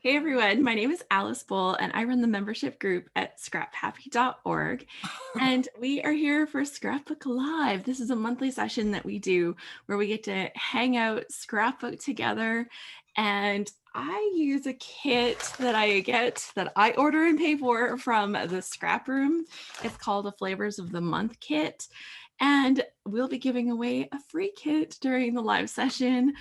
Hey everyone, my name is Alice Bull and I run the membership group at scraphappy.org. And we are here for Scrapbook Live. This is a monthly session that we do where we get to hang out, scrapbook together. And I use a kit that I order and pay for from the ScrapRoom. It's called a Flavors of the Month kit. And we'll be giving away a free kit during the live session.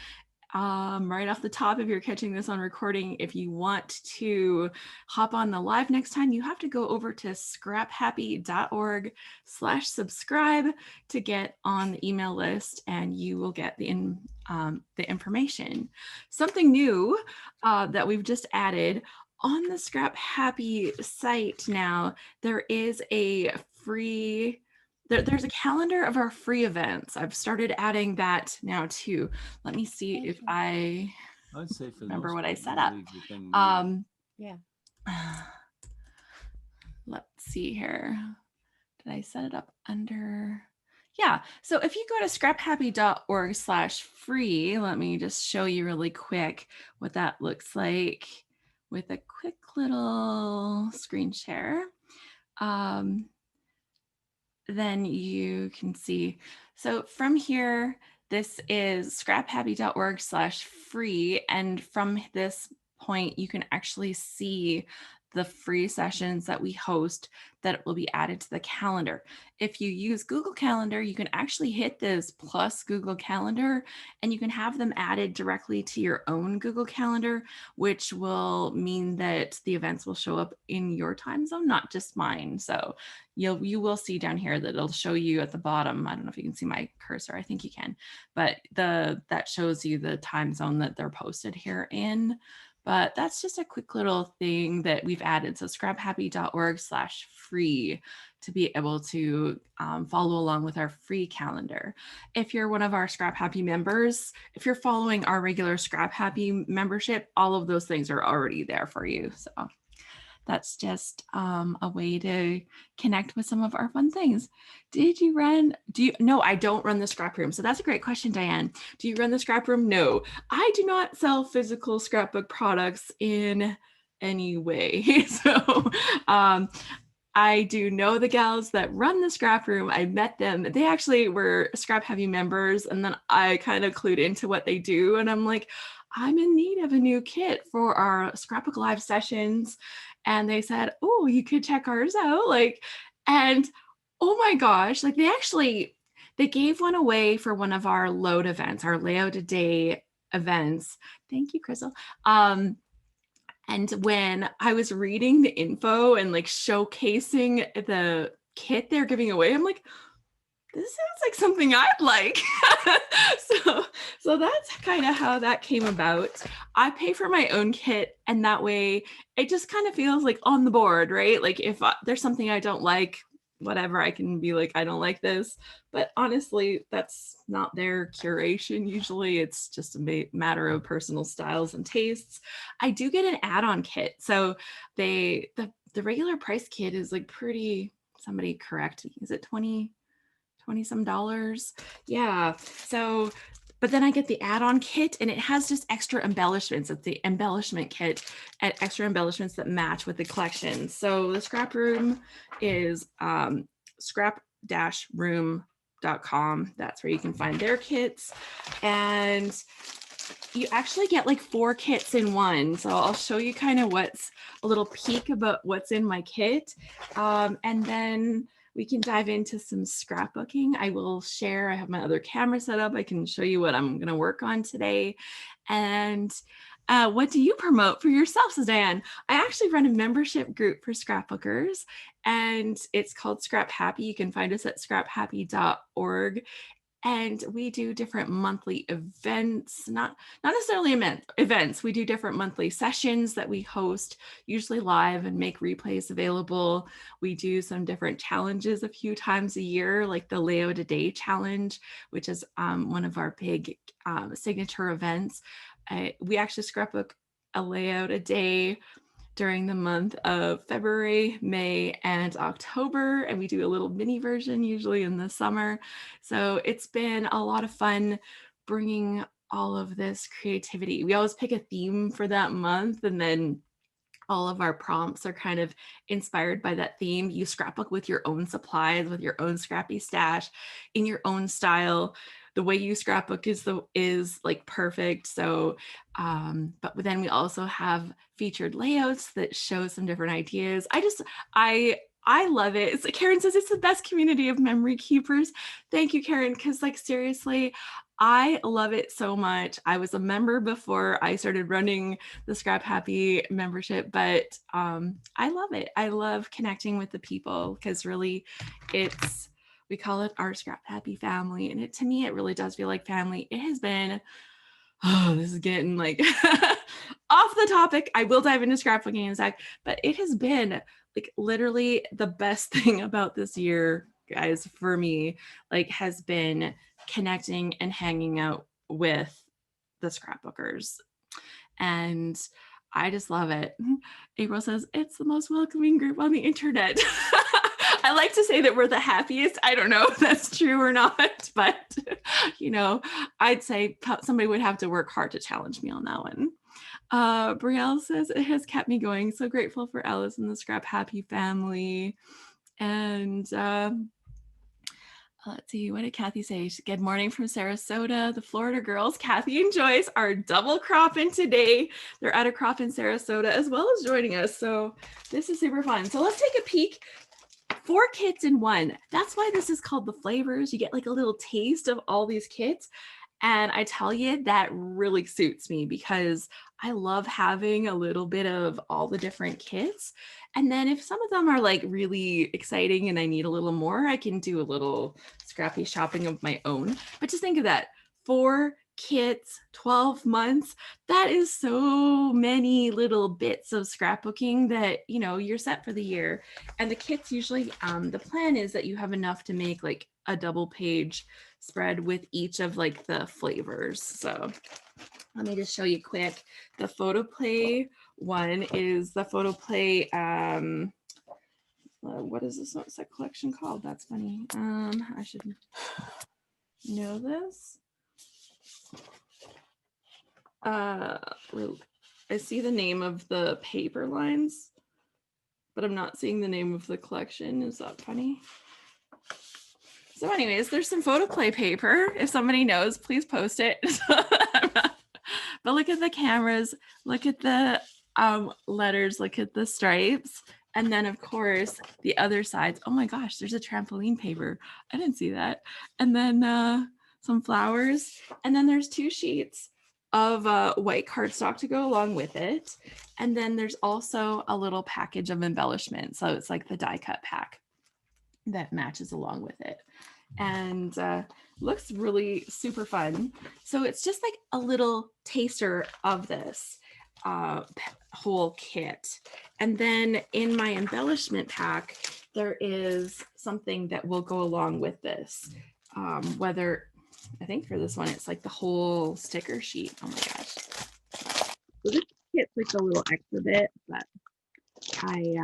Right off the top, if you're catching this on recording, if you want to hop on the live next time, you have to go over to scraphappy.org/subscribe to get on the email list, and you will get the information. Something new that we've just added on the ScrapHappy site now, there is a free there's a calendar of our free events. I've started adding that now too. Let me see if I I'd say for remember most what I part, set up. yeah. Let's see here. Did I set it up under? Yeah. So if you go to scraphappy.org/free, let me just show you really quick what that looks like with a quick little screen share. Then you can see. So from here, this is scraphappy.org/free. And from this point, you can actually see the free sessions that we host that will be added to the calendar. If you use Google Calendar, you can actually hit this plus Google Calendar and you can have them added directly to your own Google Calendar, which will mean that the events will show up in your time zone, not just mine. So you will see down here that it'll show you at the bottom. I don't know if you can see my cursor. I think you can, but that shows you the time zone that they're posted here in. But that's just a quick little thing that we've added. So scraphappy.org/free to be able to follow along with our free calendar. If you're one of our ScrapHappy members, if you're following our regular ScrapHappy membership, all of those things are already there for you. So that's just a way to connect with some of our fun things. No, I don't run the scrap room. So that's a great question, Diane. Do you run the scrap room? No, I do not sell physical scrapbook products in any way. So I do know the gals that run the scrap room. I met them. They actually were ScrapHappy members. And then I kind of clued into what they do. And I'm like, I'm in need of a new kit for our Scrapbook Live sessions. And they said, oh, you could check ours out. And oh my gosh, they gave one away for one of our load events, our layout a day events. Thank you, Crystal. And when I was reading the info and showcasing the kit they're giving away, I'm like, this sounds like something I'd like. so that's kind of how that came about. I pay for my own kit, and that way it just kind of feels like on the board, right? Like if there's something I don't like, whatever, I can be like, I don't like this. But honestly, that's not their curation. Usually it's just a matter of personal styles and tastes. I do get an add-on kit. So the regular price kit is like pretty, somebody correct me, is it 20 some dollars? Yeah. So but then I get the add-on kit and it has just extra embellishments. It's the embellishment kit and extra embellishments that match with the collection. So the scrap room is scrap-room.com. That's where you can find their kits. And you actually get like 4 kits in one. So I'll show you kind of what's a little peek about what's in my kit. And then we can dive into some scrapbooking. I will share, I have my other camera set up. I can show you what I'm going to work on today. And what do you promote for yourself, Suzanne? I actually run a membership group for scrapbookers, and it's called ScrapHappy. You can find us at scraphappy.org. And we do different monthly events, not necessarily events. We do different monthly sessions that we host, usually live, and make replays available. We do some different challenges a few times a year, like the Layout a Day challenge, which is one of our big signature events. We actually scrapbook a layout a day during the month of February, May, and October. And we do a little mini version usually in the summer. So it's been a lot of fun bringing all of this creativity. We always pick a theme for that month, and then all of our prompts are kind of inspired by that theme. You scrapbook with your own supplies, with your own scrappy stash, in your own style. The way you scrapbook is like perfect. So, but then we also have featured layouts that show some different ideas. I love it. Karen says it's the best community of memory keepers. Thank you, Karen, because like seriously, I love it so much. I was a member before I started running the ScrapHappy membership, but I love it. I love connecting with the people because really we call it our ScrapHappy family. And to me, it really does feel like family. It has been, this is getting like off the topic. I will dive into scrapbooking in a sec, but it has been like literally the best thing about this year, guys, for me, like has been connecting and hanging out with the scrapbookers. And I just love it. April says, it's the most welcoming group on the internet. I like to say that we're the happiest. I don't know if that's true or not, but I'd say somebody would have to work hard to challenge me on that one. Brielle says, it has kept me going. So grateful for Alice and the ScrapHappy family. And let's see, what did Kathy say? Good morning from Sarasota. The Florida girls, Kathy and Joyce, are double cropping today. They're at a crop in Sarasota as well as joining us. So this is super fun. So let's take a peek. 4 kits in one. That's why this is called the flavors. You get like a little taste of all these kits. And I tell you, that really suits me because I love having a little bit of all the different kits. And then if some of them are like really exciting and I need a little more, I can do a little scrappy shopping of my own. But just think of that, 4 kits, 12 months. That is so many little bits of scrapbooking that, you're set for the year. And the kits usually, the plan is that you have enough to make like a double page spread with each of like the flavors. So let me just show you quick. The photo play one is the photo play. What is this? What's that collection called? That's funny. I should know this. I see the name of the paper lines, but I'm not seeing the name of the collection. Is that funny? So anyways, there's some photo play paper. If somebody knows, please post it. But look at the cameras, look at the letters, look at the stripes. And then of course, the other sides. Oh my gosh, there's a trampoline paper. I didn't see that. And then some flowers. And then there's 2 sheets of white cardstock to go along with it. And then there's also a little package of embellishment. So it's like the die cut pack that matches along with it. And looks really super fun. So it's just like a little taster of this whole kit. And then in my embellishment pack, there is something that will go along with this. Whether, I think for this one, it's like the whole sticker sheet. Oh my gosh. So this kit's like a little extra bit, but I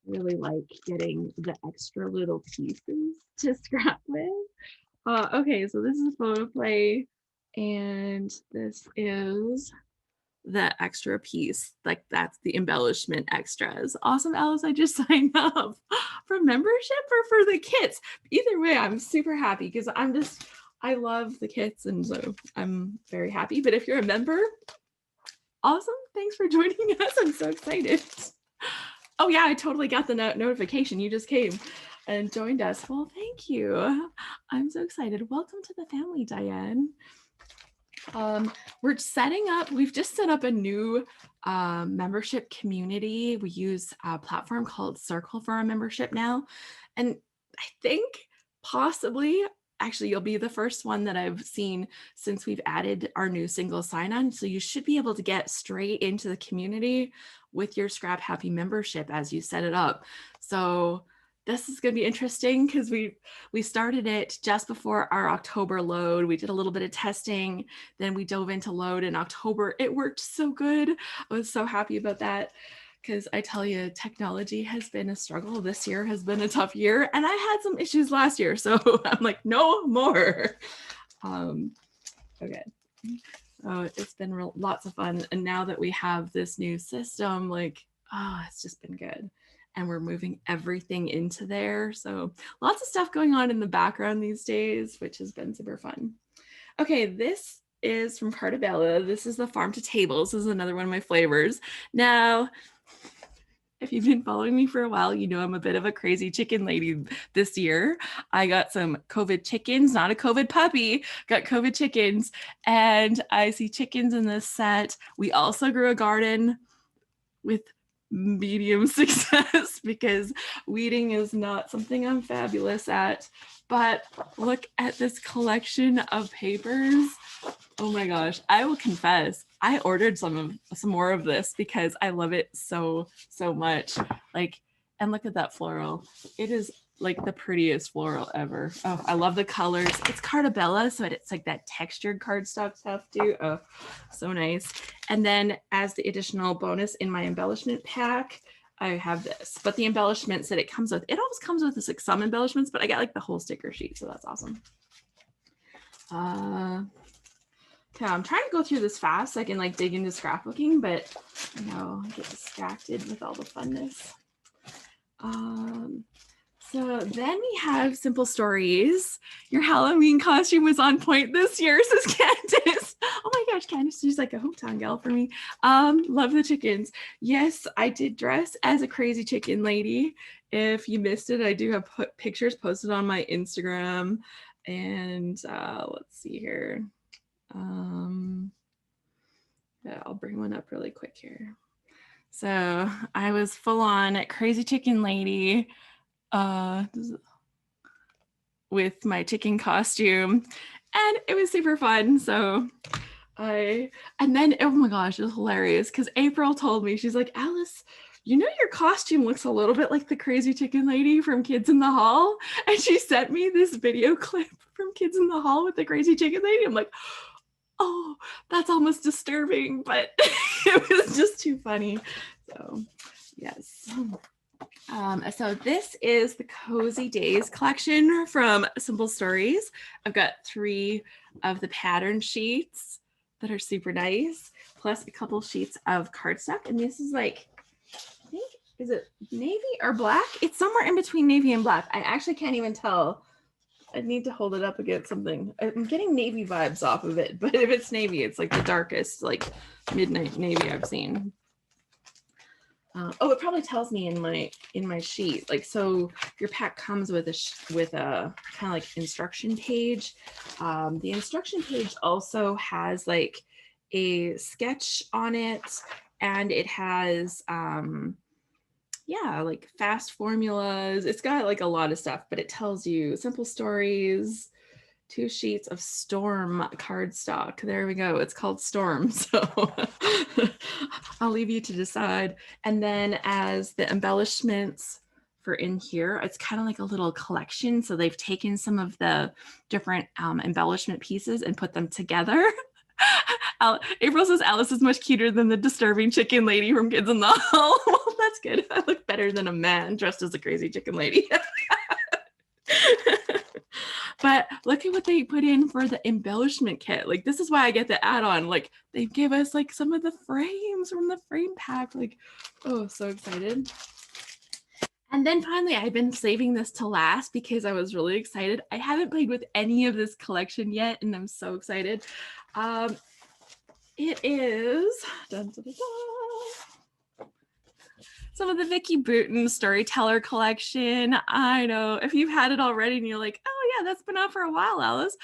really like getting the extra little pieces to scrap with. Okay, so this is photo play, and this is the extra piece. Like that's the embellishment extras. Awesome, Alice. I just signed up for membership or for the kits. Either way, I'm super happy because I love the kits, and so I'm very happy. But if you're a member, awesome. Thanks for joining us. I'm so excited. Oh yeah, I totally got the notification. You just came and joined us. Well, thank you. I'm so excited. Welcome to the family, Diane. We're setting up, we've just set up a new membership community. We use a platform called Circle for our membership now. And I think possibly, actually, you'll be the first one that I've seen since we've added our new single sign-on. So you should be able to get straight into the community with your ScrapHappy membership as you set it up. So this is going to be interesting because we started it just before our October load. We did a little bit of testing, then we dove into load in October. It worked so good. I was so happy about that because I tell you, technology has been a struggle. This year has been a tough year, and I had some issues last year. So I'm like, no more. Okay. Oh, it's been lots of fun. And now that we have this new system, like, oh, it's just been good. And we're moving everything into there. So lots of stuff going on in the background these days, which has been super fun. Okay, this is from Cartabella. This is the Farm to Tables. This is another one of my flavors. Now, if you've been following me for a while, you know I'm a bit of a crazy chicken lady this year. I got some COVID chickens, not a COVID puppy, got COVID chickens, and I see chickens in this set. We also grew a garden with medium success because weeding is not something I'm fabulous at. But look at this collection of papers. Oh my gosh, I will confess, I ordered some more of this because I love it so much. Like, and look at that floral. It is like the prettiest floral ever. Oh, I love the colors. It's Cartabella, so it's like that textured cardstock stuff too. Oh, so nice. And then as the additional bonus in my embellishment pack, I have this. But the embellishments that it comes with, it always comes with like some embellishments, but I got like the whole sticker sheet, so that's awesome. Okay, I'm trying to go through this fast so I can like dig into scrapbooking, but you know, I get distracted with all the funness. So then we have Simple Stories. Your Halloween costume was on point this year, says Candace. Oh my gosh, Candace, she's like a hometown gal for me. Love the chickens. Yes, I did dress as a crazy chicken lady. If you missed it, I do have pictures posted on my Instagram. And let's see here. Yeah, I'll bring one up really quick here. So I was full on crazy chicken lady with my chicken costume, and it was super fun. So and then, oh my gosh, it was hilarious because April told me, she's like, Alice, you know, your costume looks a little bit like the crazy chicken lady from Kids in the Hall. And she sent me this video clip from Kids in the Hall with the crazy chicken lady. I'm like, oh, that's almost disturbing, but it was just too funny. So yes. So this is the Cozy Days collection from Simple Stories. I've got 3 of the pattern sheets that are super nice, plus a couple sheets of cardstock. And this is like, I think, is it navy or black? It's somewhere in between navy and black. I actually can't even tell. I need to hold it up against something. I'm getting navy vibes off of it, but if it's navy, it's like the darkest, like midnight navy I've seen. Oh, it probably tells me in my sheet. Like, so your pack comes with a kind of like instruction page. The instruction page also has like a sketch on it, and it has yeah, like fast formulas. It's got like a lot of stuff, but it tells you simple stories. 2 sheets of Storm cardstock. There we go. It's called Storm. So I'll leave you to decide. And then as the embellishments for in here, it's kind of like a little collection. So they've taken some of the different embellishment pieces and put them together. April says Alice is much cuter than the disturbing chicken lady from Kids in the Hall. Well, that's good. I look better than a man dressed as a crazy chicken lady. But look at what they put in for the embellishment kit. Like, this is why I get the add-on. Like, they give us like some of the frames from the frame pack. Like, oh, so excited. And then finally, I've been saving this to last because I was really excited. I haven't played with any of this collection yet, and I'm so excited. It is dun, dun, dun, dun, some of the Vicki Boutin Storyteller collection. I know if you've had it already and you're like, oh yeah, that's been out for a while, Alice.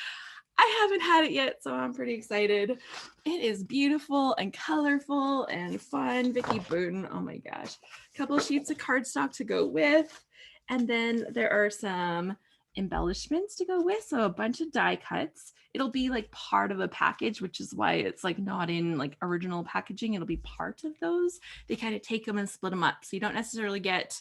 I haven't had it yet, so I'm pretty excited. It is beautiful and colorful and fun. Vicki Boutin, oh my gosh. A couple of sheets of cardstock to go with. And then there are some embellishments to go with. So a bunch of die cuts. It'll be like part of a package, which is why it's like not in like original packaging. It'll be part of those. They kind of take them and split them up. So you don't necessarily get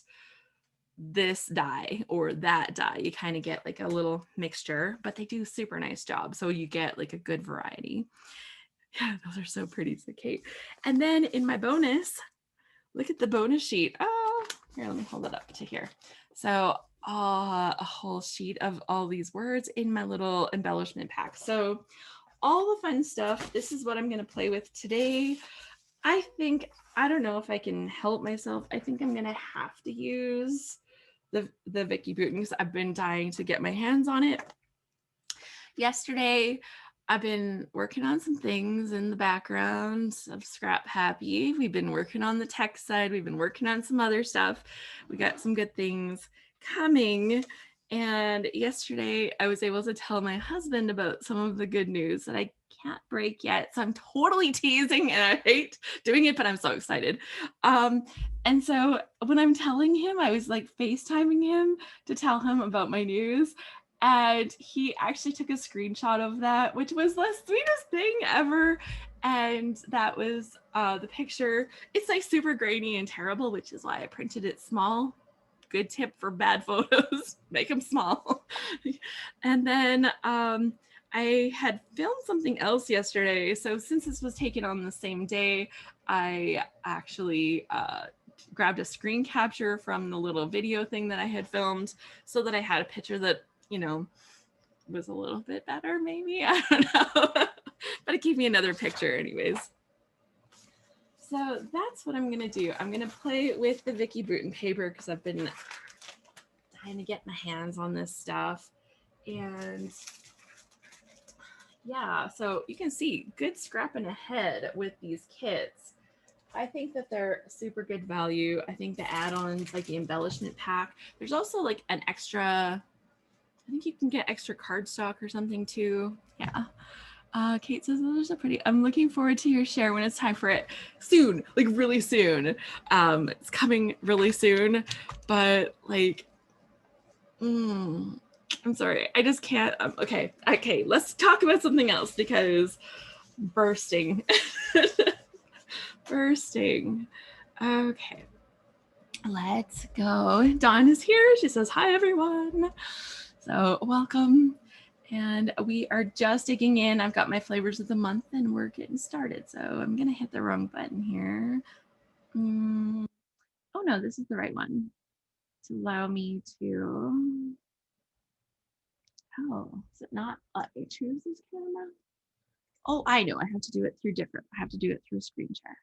this die or that die. You kind of get like a little mixture, but they do a super nice job. So you get like a good variety. Yeah, those are so pretty, so Kate. And then in my bonus, look at the bonus sheet. Oh, here, let me hold it up to here. So a whole sheet of all these words in my little embellishment pack. So all the fun stuff. This is what I'm going to play with today. I don't know if I can help myself. I think I'm going to have to use the Vicki Boutin because I've been dying to get my hands on it. Yesterday, I've been working on some things in the background of ScrapHappy. We've been working on the tech side. We've been working on some other stuff. We got some good things coming. And yesterday, I was able to tell my husband about some of the good news that I can't break yet. So I'm totally teasing and I hate doing it, but I'm so excited. And so when I'm telling him, I was like FaceTiming him to tell him about my news. And he actually took a screenshot of that, which was the sweetest thing ever. And that was the picture. It's like super grainy and terrible, which is why I printed it small. Good tip for bad photos, make them small. And then I had filmed something else yesterday. So since this was taken on the same day, I actually grabbed a screen capture from the little video thing that I had filmed so that I had a picture that, you know, was a little bit better, maybe. I don't know. But it gave me another picture anyways. So that's what I'm going to do. I'm going to play with the Vicki Boutin paper because I've been trying to get my hands on this stuff. And yeah, so you can see good scrapping ahead with these kits. I think that they're super good value. I think the add-ons, like the embellishment pack, there's also like an extra, I think you can get extra cardstock or something too. Yeah. Kate says those are so pretty. I'm looking forward to your share when it's time for it. Soon, like really soon. It's coming really soon, but like, I'm sorry. I just can't. Okay. Let's talk about something else because bursting. Bursting. Okay. Let's go. Dawn is here. She says, hi, everyone. So welcome. And we are just digging in. I've got my flavors of the month and we're getting started. So I'm going to hit the wrong button here. Oh no, this is the right one to allow me to, oh, is it not let me choose this camera? Oh, I know, I have to do it through I have to do it through screen share.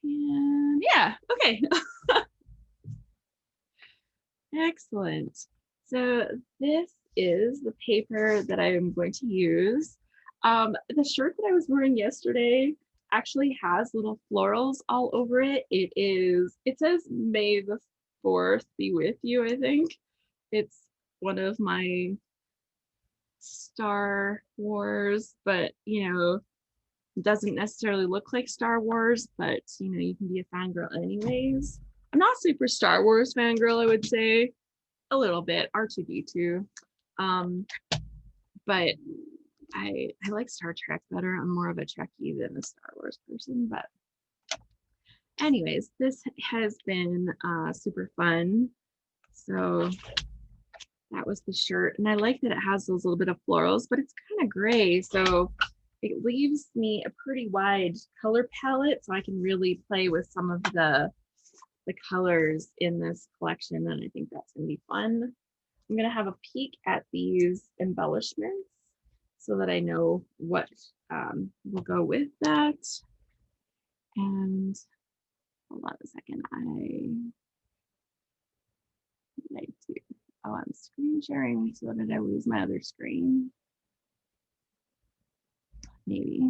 And yeah, okay. Excellent. So this is the paper that I am going to use. The shirt that I was wearing yesterday actually has little florals all over it. It says May the 4th be with you, I think. It's one of my Star Wars, but you know, doesn't necessarily look like Star Wars, but you know, you can be a fangirl anyways. I'm not super Star Wars fangirl, I would say. A little bit, R2D2. But I like Star Trek better. I'm more of a Trekkie than a Star Wars person. But anyways, this has been super fun. So that was the shirt. And I like that it has those little bit of florals, but it's kind of gray. So it leaves me a pretty wide color palette. So I can really play with some of the colors in this collection. And I think that's going to be fun. I'm going to have a peek at these embellishments so that I know what will go with that. And hold on a second. I'm screen sharing. So did I lose my other screen? Maybe.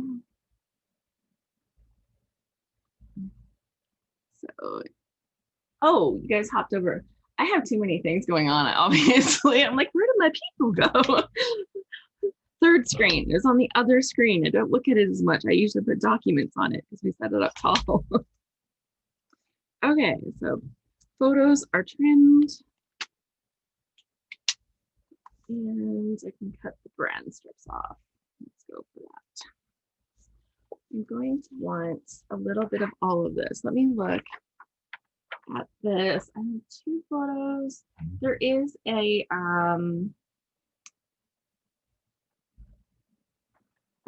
So, oh, you guys hopped over. I have too many things going on, obviously. I'm like, where did my people go? Third screen is on the other screen. I don't look at it as much. I usually put documents on it because we set it up tall. Okay, so photos are trimmed. And I can cut the brand strips off. Let's go for that. I'm going to want a little bit of all of this. Let me look at this. I have 2 photos. There is a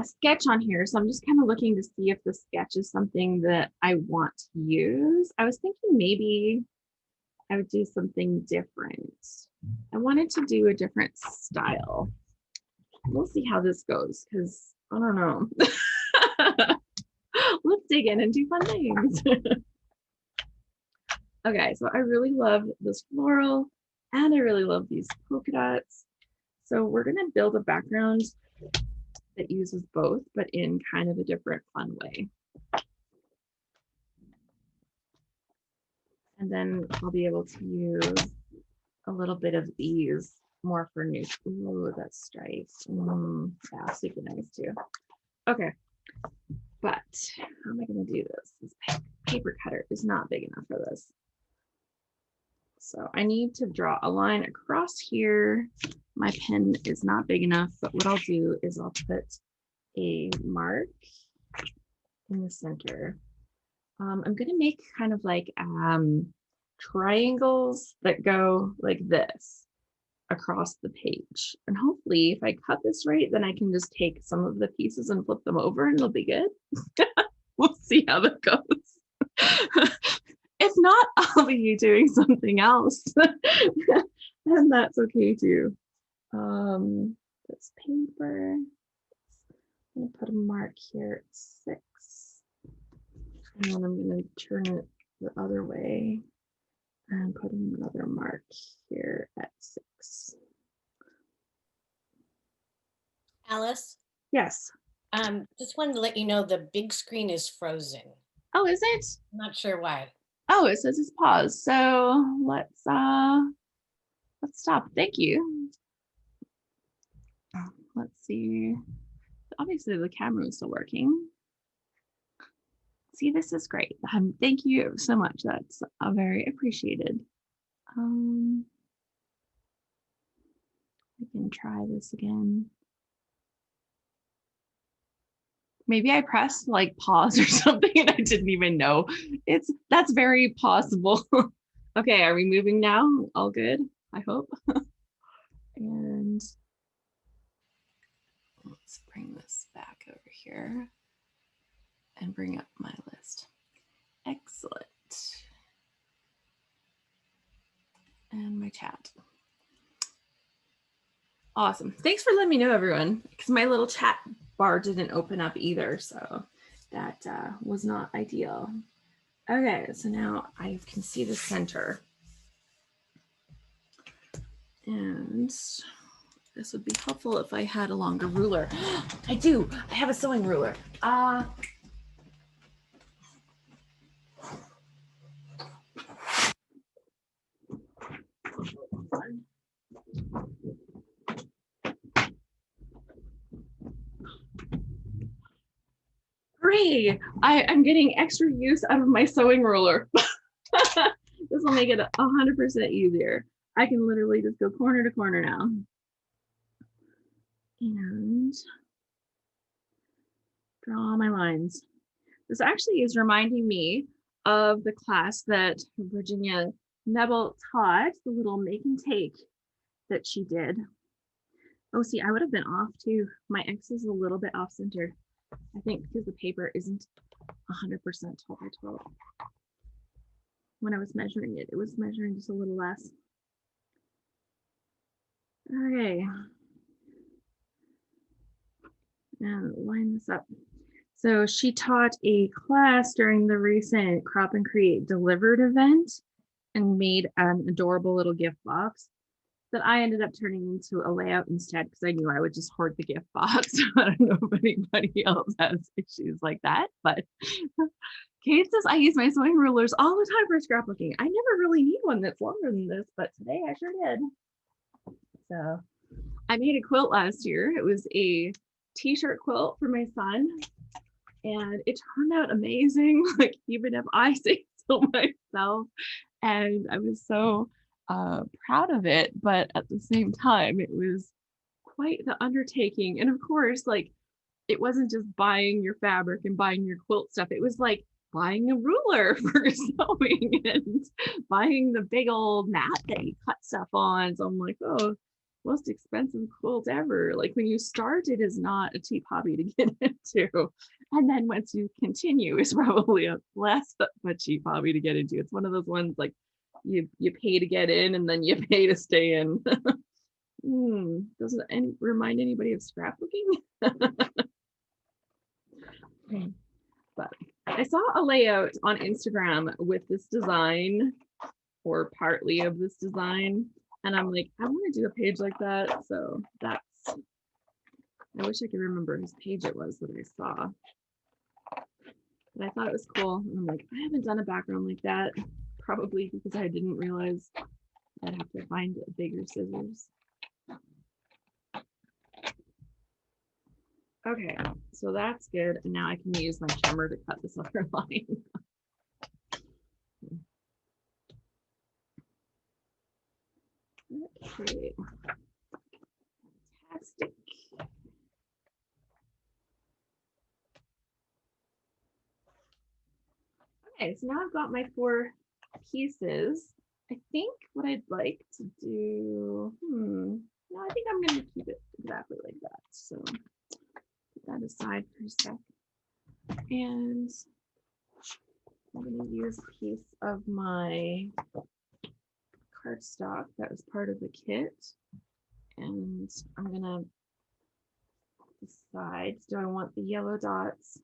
a sketch on here. So I'm just kind of looking to see if the sketch is something that I want to use. I was thinking maybe I would do something different. I wanted to do a different style. We'll see how this goes because I don't know. Let's dig in and do fun things. Okay, so I really love this floral and I really love these polka dots. So we're going to build a background that uses both, but in kind of a different fun way. And then I'll be able to use a little bit of these more for new. Ooh, that's stripes. Yeah, super nice too. Okay, but how am I going to do this? This paper cutter is not big enough for this. So I need to draw a line across here. My pen is not big enough, but what I'll do is I'll put a mark in the center. I'm going to make kind of like triangles that go like this across the page. And hopefully if I cut this right, then I can just take some of the pieces and flip them over and it'll be good. We'll see how that goes. If not, I'll be doing something else. And that's okay too. This paper, I'm gonna put a mark here at 6. And then I'm gonna turn it the other way and put another mark here at 6. Alice? Yes. Just wanted to let you know the big screen is frozen. Oh, is it? I'm not sure why. Oh, it says it's paused. So let's stop. Thank you. Let's see. Obviously the camera is still working. See, this is great. Thank you so much. That's very appreciated. We can try this again. Maybe I pressed like pause or something and I didn't even know. That's very possible. Okay, are we moving now? All good, I hope. And let's bring this back over here and bring up my list. Excellent. And my chat. Awesome. Thanks for letting me know, everyone, because my little chat bar didn't open up either, so that was not ideal. Okay, so now I can see the center. And this would be helpful if I had a longer ruler. I do. I have a sewing ruler. Hooray! I'm getting extra use out of my sewing ruler. This will make it 100% easier. I can literally just go corner to corner now. And draw my lines. This actually is reminding me of the class that Virginia Nebel taught, the little make and take that she did. Oh, see, I would have been off too. My X is a little bit off center. I think because the paper isn't 100% 12 by 12. When I was measuring it, it was measuring just a little less. Okay. And line this up. So she taught a class during the recent Crop and Create Delivered event and made an adorable little gift box that I ended up turning into a layout instead because I knew I would just hoard the gift box. I don't know if anybody else has issues like that, but Kate says I use my sewing rulers all the time for scrapbooking. I never really need one that's longer than this, but today I sure did. So I made a quilt last year. It was a t-shirt quilt for my son and it turned out amazing, like even if I say so myself. And I was so proud of it, but at the same time it was quite the undertaking. And of course, like it wasn't just buying your fabric and buying your quilt stuff, it was like buying a ruler for sewing and buying the big old mat that you cut stuff on. So I'm like, oh, most expensive quilt ever. Like when you start, it is not a cheap hobby to get into. And then once you continue, it's probably a less of a cheap hobby to get into. It's one of those ones like you pay to get in and then you pay to stay in. Doesn't remind anybody of scrapbooking? But I saw a layout on Instagram with this design or partly of this design, and I'm like, I want to do a page like that. So that's, I wish I could remember whose page it was that I saw, but I thought it was cool. And I'm like, I haven't done a background like that, probably because I didn't realize I'd have to find bigger scissors. Okay, so that's good. And now I can use my trimmer to cut this other line. Okay, fantastic. Okay, so now I've got my 4 pieces. I think what I'd like to do, no, I think I'm going to keep it exactly like that. So put that aside for a sec. And I'm going to use a piece of my cardstock that was part of the kit. And I'm going to decide, do I want the yellow dots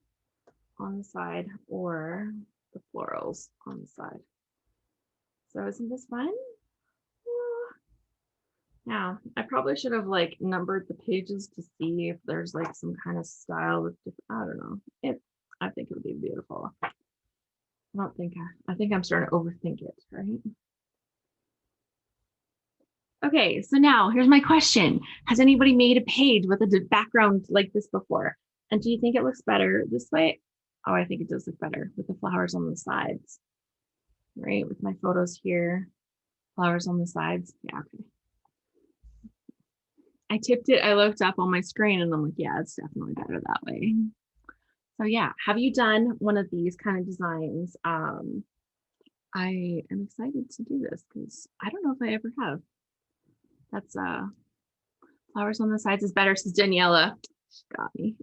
on the side or the florals on the side? So isn't this fun? Yeah, I probably should have like numbered the pages to see if there's like some kind of style with different, I don't know. I think it would be beautiful. I think I'm starting to overthink it, right? Okay, so now here's my question. Has anybody made a page with a background like this before? And do you think it looks better this way? Oh, I think it does look better with the flowers on the sides, right? With my photos here, flowers on the sides. Yeah, okay. I tipped it, I looked up on my screen and I'm like, yeah, it's definitely better that way. So yeah, have you done one of these kind of designs? I am excited to do this because I don't know if I ever have. That's flowers on the sides is better, says Daniela. She got me.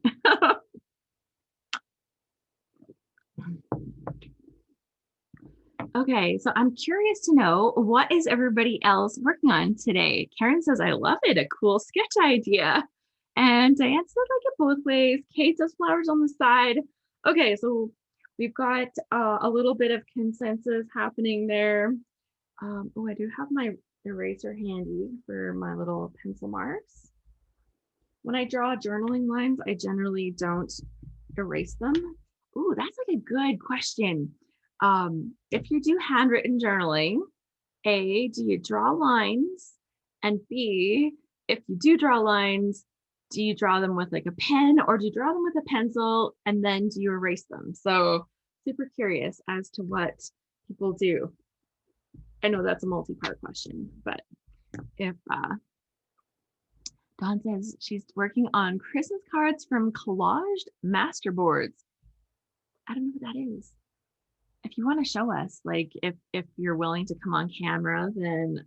Okay, so I'm curious to know, what is everybody else working on today? Karen says, I love it, a cool sketch idea. And Diane said, like it both ways. Kate does flowers on the side. Okay, so we've got a little bit of consensus happening there. Oh, I do have my eraser handy for my little pencil marks. When I draw journaling lines, I generally don't erase them. Ooh, that's like a good question. If you do handwritten journaling, A, do you draw lines? And B, if you do draw lines, do you draw them with like a pen or do you draw them with a pencil and then do you erase them? So super curious as to what people do. I know that's a multi-part question, but if Dawn says she's working on Christmas cards from collaged masterboards. I don't know what that is. If you want to show us, like if you're willing to come on camera, then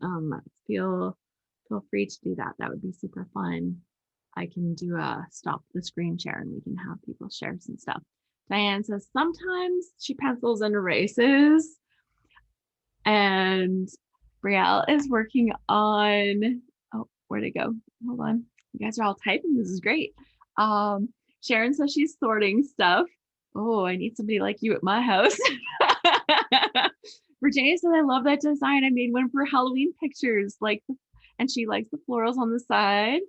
feel free to do that. That would be super fun. I can do a stop the screen share and we can have people share some stuff. Diane says sometimes she pencils and erases. And Brielle is working on, oh, where'd it go? Hold on. You guys are all typing. This is great. Sharon says she's sorting stuff. Oh, I need somebody like you at my house. Virginia said, I love that design. I made one for Halloween pictures, and she likes the florals on the side.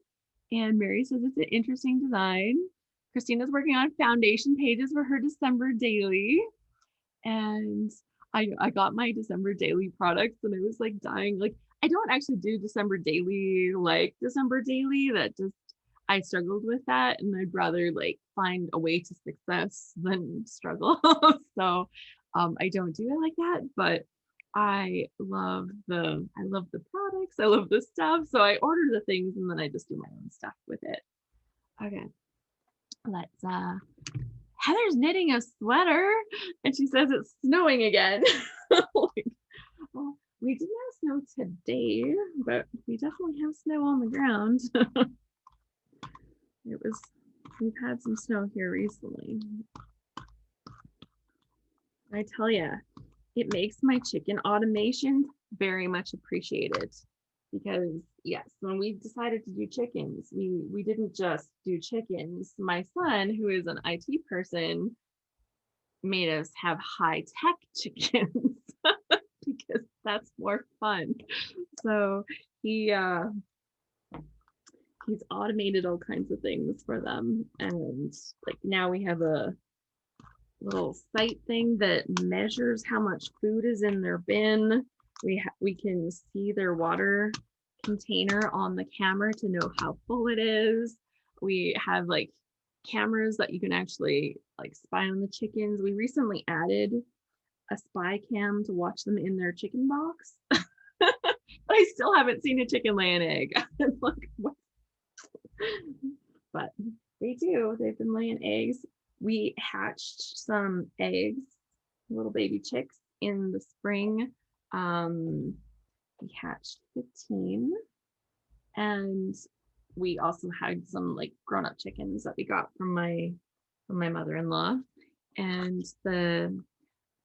And Mary says it's an interesting design. Christina's working on foundation pages for her December daily. And I got my December daily products and I was like dying. Like, I don't actually do December daily, like December daily. That just, I struggled with that and I'd rather like find a way to success than struggle. So I don't do it like that, but I love the products. I love the stuff. So I order the things and then I just do my own stuff with it. Okay. Let's Heather's knitting a sweater and she says it's snowing again. Like, oh, We didn't have snow today, but we definitely have snow on the ground. We've had some snow here recently. I tell you, it makes my chicken automation very much appreciated, because yes, when we decided to do chickens, we didn't just do chickens. My son, who is an IT person, made us have high tech chickens because that's more fun. So he's automated all kinds of things for them, and like now we have a little sight thing that measures how much food is in their bin. We can see their water container on the camera to know how full it is. We have like cameras that you can actually like spy on the chickens. We recently added a spy cam to watch them in their chicken box. But I still haven't seen a chicken lay an egg. Like, what? But they do. They've been laying eggs. We hatched some eggs, little baby chicks, in the spring. We hatched 15, and we also had some like grown-up chickens that we got from my mother-in-law, and the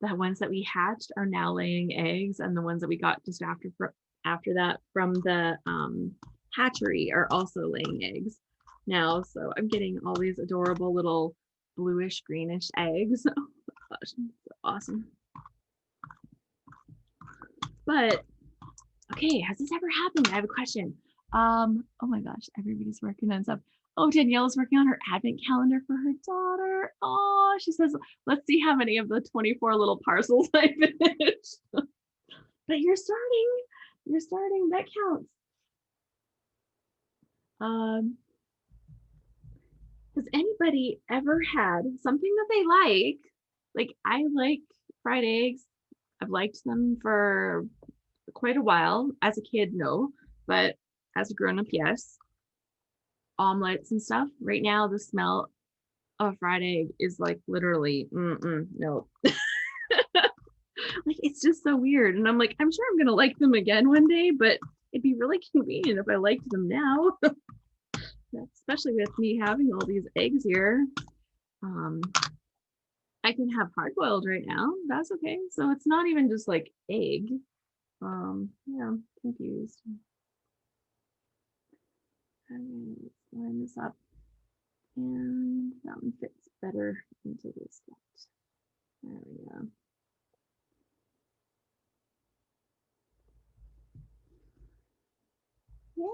ones that we hatched are now laying eggs, and the ones that we got just after that from the hatchery are also laying eggs now. So I'm getting all these adorable little bluish greenish eggs. Oh my gosh, so awesome. But okay, has this ever happened? I have a question. Oh my gosh, everybody's working on stuff. Oh, Danielle's working on her advent calendar for her daughter. Oh, she says, let's see how many of the 24 little parcels I finished. But you're starting, that counts. Has anybody ever had something that they like? Like, I like fried eggs. I've liked them for quite a while. As a kid, no, but as a grown-up, yes. Omelets and stuff. Right now, the smell of a fried egg is like literally, no. Like, it's just so weird. And I'm like, I'm sure I'm gonna like them again one day, but it'd be really convenient if I liked them now. Especially with me having all these eggs here. I can have hard-boiled right now. That's okay. So it's not even just like egg. Yeah, I'm confused. Okay, let's line this up. And that one fits better into this slot. There we go.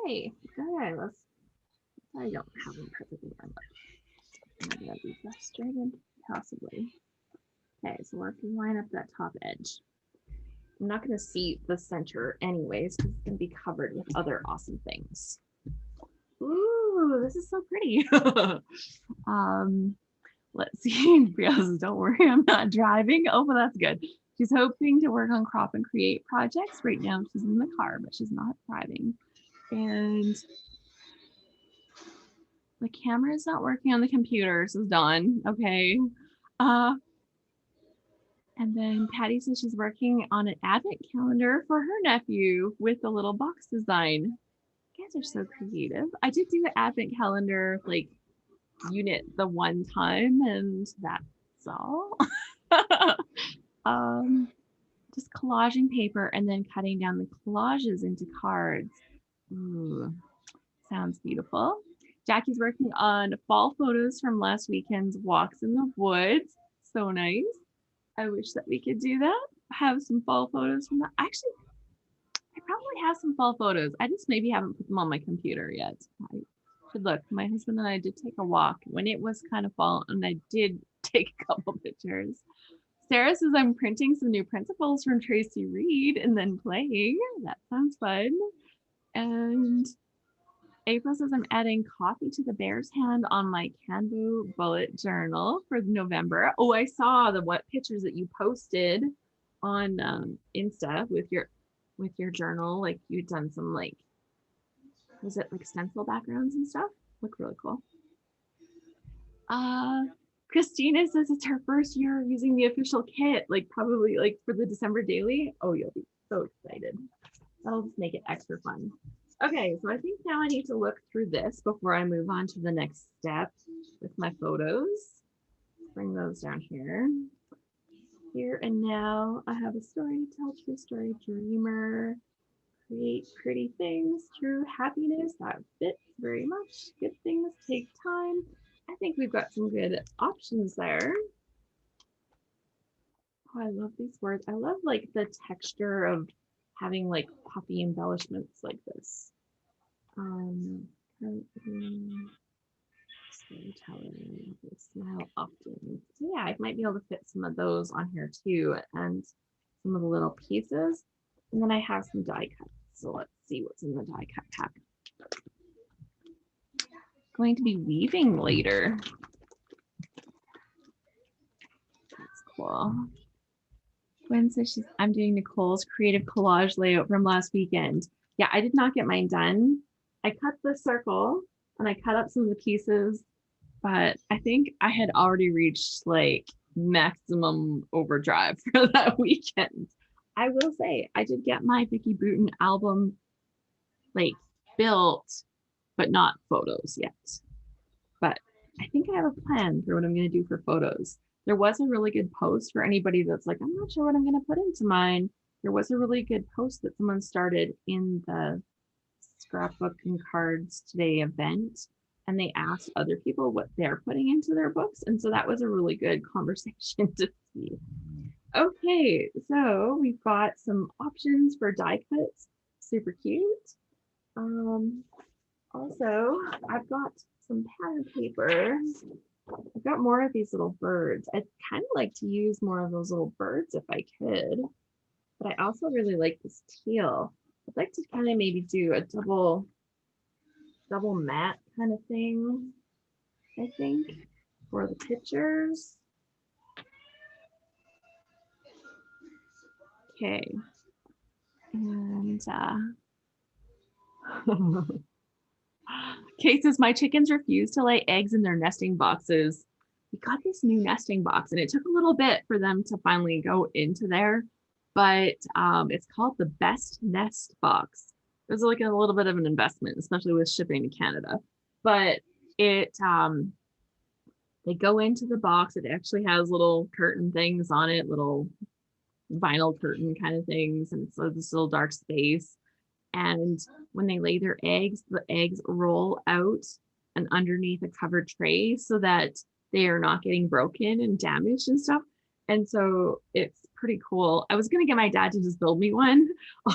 Yay, okay, I don't have them perfectly lined up. I'm gonna be frustrated, possibly. Okay, so we'll have to line up that top edge. I'm not gonna see the center anyways, because it's gonna be covered with other awesome things. Ooh, this is so pretty. Let's see. Brielle says, don't worry, I'm not driving. Oh, well, that's good. She's hoping to work on crop and create projects. Right now, she's in the car, but she's not driving. And the camera is not working on the computer, says Dawn. Okay. And then Patty says she's working on an advent calendar for her nephew with a little box design. You guys are so creative. I did do the advent calendar like unit the one time, and that's all. Just collaging paper and then cutting down the collages into cards. Ooh, sounds beautiful. Jackie's working on fall photos from last weekend's walks in the woods. So nice. I wish that we could do that. Have some fall photos from that. Actually, I probably have some fall photos. I just maybe haven't put them on my computer yet. I should look. My husband and I did take a walk when it was kind of fall, and I did take a couple pictures. Sarah says I'm printing some new principles from Tracy Reed and then playing. That sounds fun. And April says I'm adding coffee to the bear's hand on my Canva bullet journal for November. Oh, I saw the pictures that you posted on Insta with your journal. Like you'd done some like, was it like stencil backgrounds and stuff? Look really cool. Christina says it's her first year using the official kit, like probably like for the December daily. Oh, you'll be So excited. That'll just make it extra fun. Okay, so I think now I need to look through this before I move on to the next step with my photos. Bring those down here. Here and now, I have a story to tell, true story, dreamer, create pretty things, true happiness. That fits very much. Good things take time. I think we've got some good options there. Oh, I love these words. I love like the texture of having like puffy embellishments like this. Storyteller, smile often. So yeah, I might be able to fit some of those on here too, and some of the little pieces. And then I have some die cuts. So let's see what's in the die cut pack. Going to be weaving later. That's cool. Gwen says I'm doing Nicole's creative collage layout from last weekend. Yeah, I did not get mine done. I cut the circle and I cut up some of the pieces, but I think I had already reached like maximum overdrive for that weekend. I will say I did get my Vicki Boutin album like built, but not photos yet. But I think I have a plan for what I'm going to do for photos. There was a really good post for anybody that's like, I'm not sure what I'm going to put into mine. There was a really good post that someone started in the Scrapbook and Cards Today event, and they asked other people what they're putting into their books. And so that was a really good conversation to see. Okay, so we've got some options for die cuts. Super cute. Also, I've got some pattern paper. I've got more of these little birds. I'd kind of like to use more of those little birds if I could, but I also really like this teal. I'd like to kind of maybe do a double matte kind of thing, I think, for the pictures. Okay. And Kate says, my chickens refuse to lay eggs in their nesting boxes. We got this new nesting box and it took a little bit for them to finally go into there, but it's called the Best Nest Box. It was like a little bit of an investment, especially with shipping to Canada, but it they go into the box. It actually has little curtain things on it, little vinyl curtain kind of things, and so this little dark space. And when they lay their eggs, the eggs roll out and underneath a covered tray so that they are not getting broken and damaged and stuff. And so it's pretty cool. I was gonna get my dad to just build me one,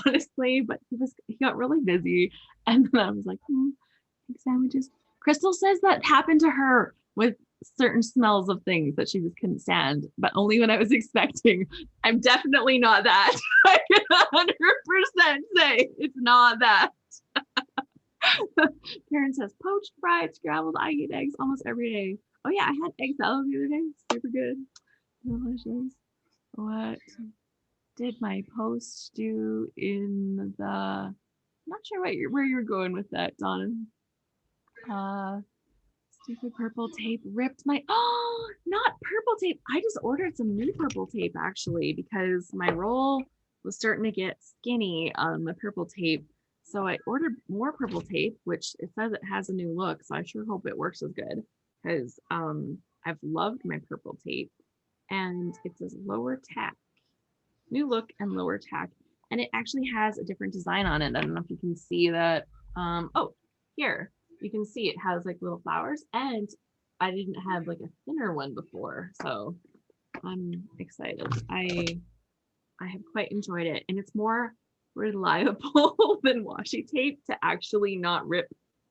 honestly, but he got really busy. And then I was like, egg sandwiches. Crystal says that happened to her with certain smells of things that she just couldn't stand, but only when I was expecting. I'm definitely not that. I can 100% say it's not that. Karen says poached, fried, scrambled. I eat eggs almost every day. Oh yeah, I had egg salad the other day. Super good, delicious. What did my post do in the? I'm not sure where you're going with that, Donna. Stupid purple tape ripped my, not purple tape. I just ordered some new purple tape actually because my roll was starting to get skinny on the purple tape. So I ordered more purple tape, which it says it has a new look. So I sure hope it works as good because I've loved my purple tape, and it says lower tack, new look and lower tack. And it actually has a different design on it. I don't know if you can see that. Oh, here. You can see it has like little flowers, and I didn't have like a thinner one before, so I'm excited. I have quite enjoyed it, and it's more reliable than washi tape to actually not rip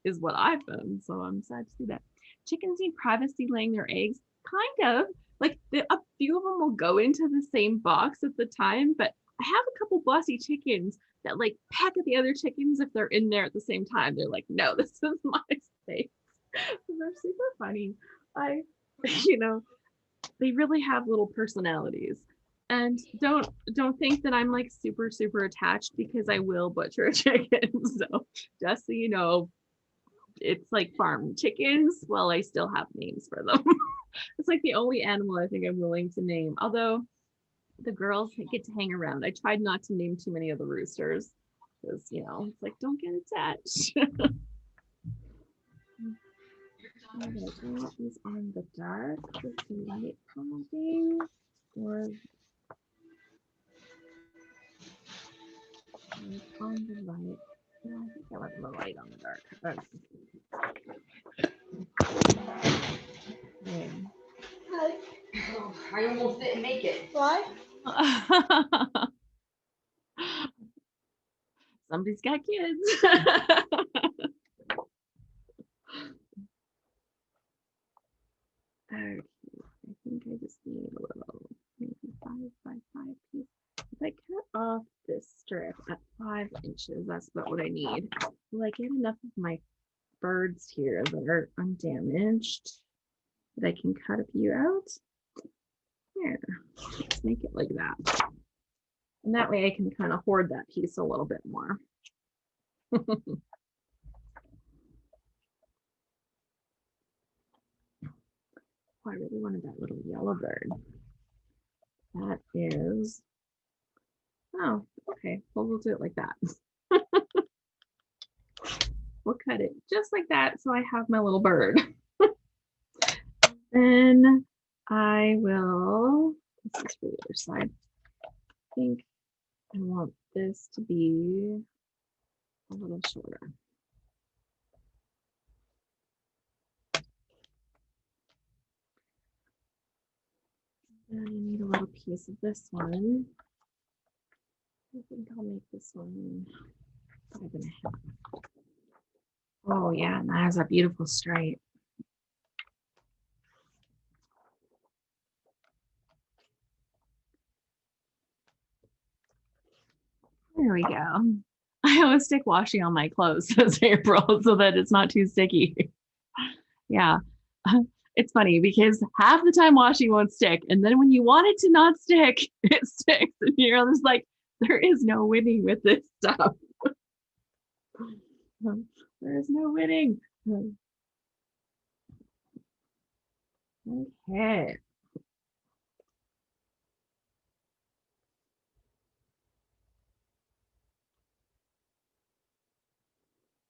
is what I found, so I'm sad to see that. Chickens need privacy laying their eggs, kind of. Like a few of them will go into the same box at the time, but I have a couple bossy chickens that like peck at the other chickens if they're in there at the same time. They're like, no, this is my space. They're super funny. They really have little personalities. And don't think that I'm like super attached, because I will butcher a chicken. So just so you know, it's like farm chickens while I still have names for them. It's like the only animal I think I'm willing to name. Although the girls get to hang around. I tried not to name too many of the roosters because, you know, it's like, don't get attached. I'm gonna draw these on the dark with the light prompting, or on the light. No, I think I want the light on the dark. Okay. Oh, I almost didn't make it. Why? Somebody's got kids. Okay, I think I just need a little, maybe 5 by 5 piece. If I cut off this strip at 5 inches, that's about what I need. Will I get enough of my birds here that are undamaged that I can cut a few out? There, let's make it like that. And that way I can kind of hoard that piece a little bit more. Oh, I really wanted that little yellow bird. That is, oh, okay. Well, we'll do it like that. We'll cut it just like that so I have my little bird. Then I will, this is for the other side. I think I want this to be a little shorter. And I need a little piece of this one. I think I'll make this one 5.5. Oh yeah, and that has a beautiful stripe. There we go. I always stick washi on my clothes, says April, so that it's not too sticky. Yeah. It's funny because half the time washi won't stick, and then when you want it to not stick, it sticks, and you're just like, there is no winning with this stuff. There is no winning. Okay.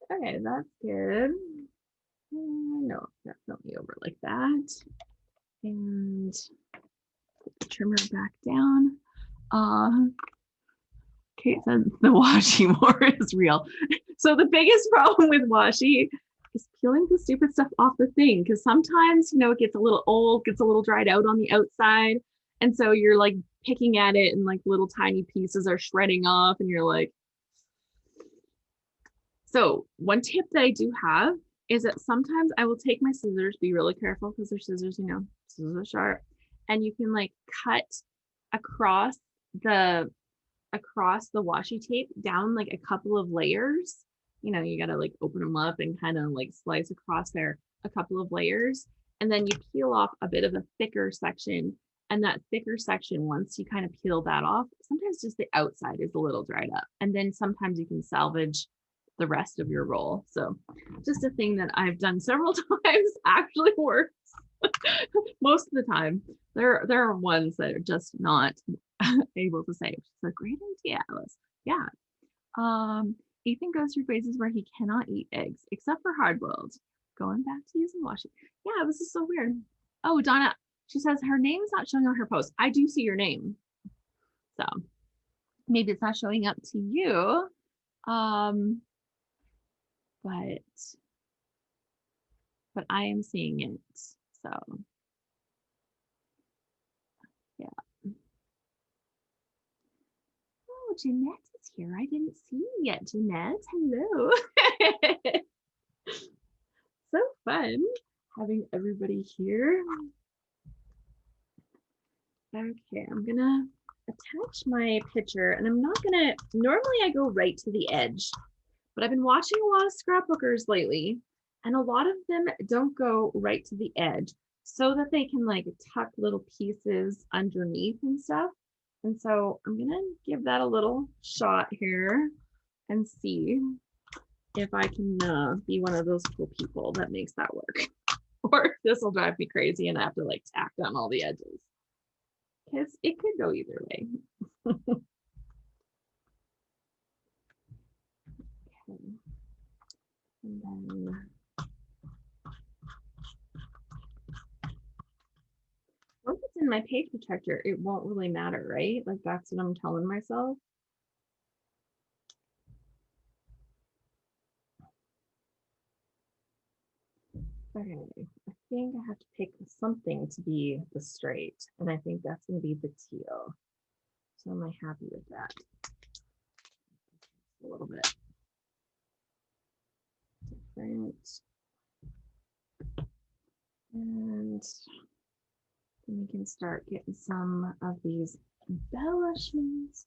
Okay, that's good. No, definitely over like that. And put the trimmer back down. Kate said the washi more is real. So the biggest problem with washi is peeling the stupid stuff off the thing, because sometimes, you know, it gets a little old, gets a little dried out on the outside. And so you're like picking at it and like little tiny pieces are shredding off and you're like. So one tip that I do have is that sometimes I will take my scissors, be really careful because they're scissors, you know, scissors are sharp, and you can like cut across the washi tape down like a couple of layers. You know, you got to like open them up and kind of like slice across there a couple of layers, and then you peel off a bit of a thicker section. And that thicker section, once you kind of peel that off, sometimes just the outside is a little dried up, and then sometimes you can salvage the rest of your roll. So just a thing that I've done several times actually works. Most of the time. There are ones that are just not able to say. It's a great idea, Alice. Yeah. Ethan goes through phases where he cannot eat eggs except for hard-boiled. Going back to using washi. Yeah, this is so weird. Oh, Donna, she says her name is not showing on her post. I do see your name. So maybe it's not showing up to you. But I am seeing it. So yeah. Oh, Jeanette is here. I didn't see you yet, Jeanette. Hello. So fun having everybody here. Okay, I'm gonna attach my picture, and I'm not gonna, normally I go right to the edge, but I've been watching a lot of scrapbookers lately, and a lot of them don't go right to the edge so that they can like tuck little pieces underneath and stuff. And so I'm gonna give that a little shot here and see if I can be one of those cool people that makes that work. Or this will drive me crazy and I have to like tack down all the edges. because it could go either way. Okay. And then once it's in my page protector, it won't really matter, right? Like that's what I'm telling myself. Okay, I think I have to pick something to be the straight, and I think that's going to be the teal. So am I happy with that? A little bit different. And then we can start getting some of these embellishments.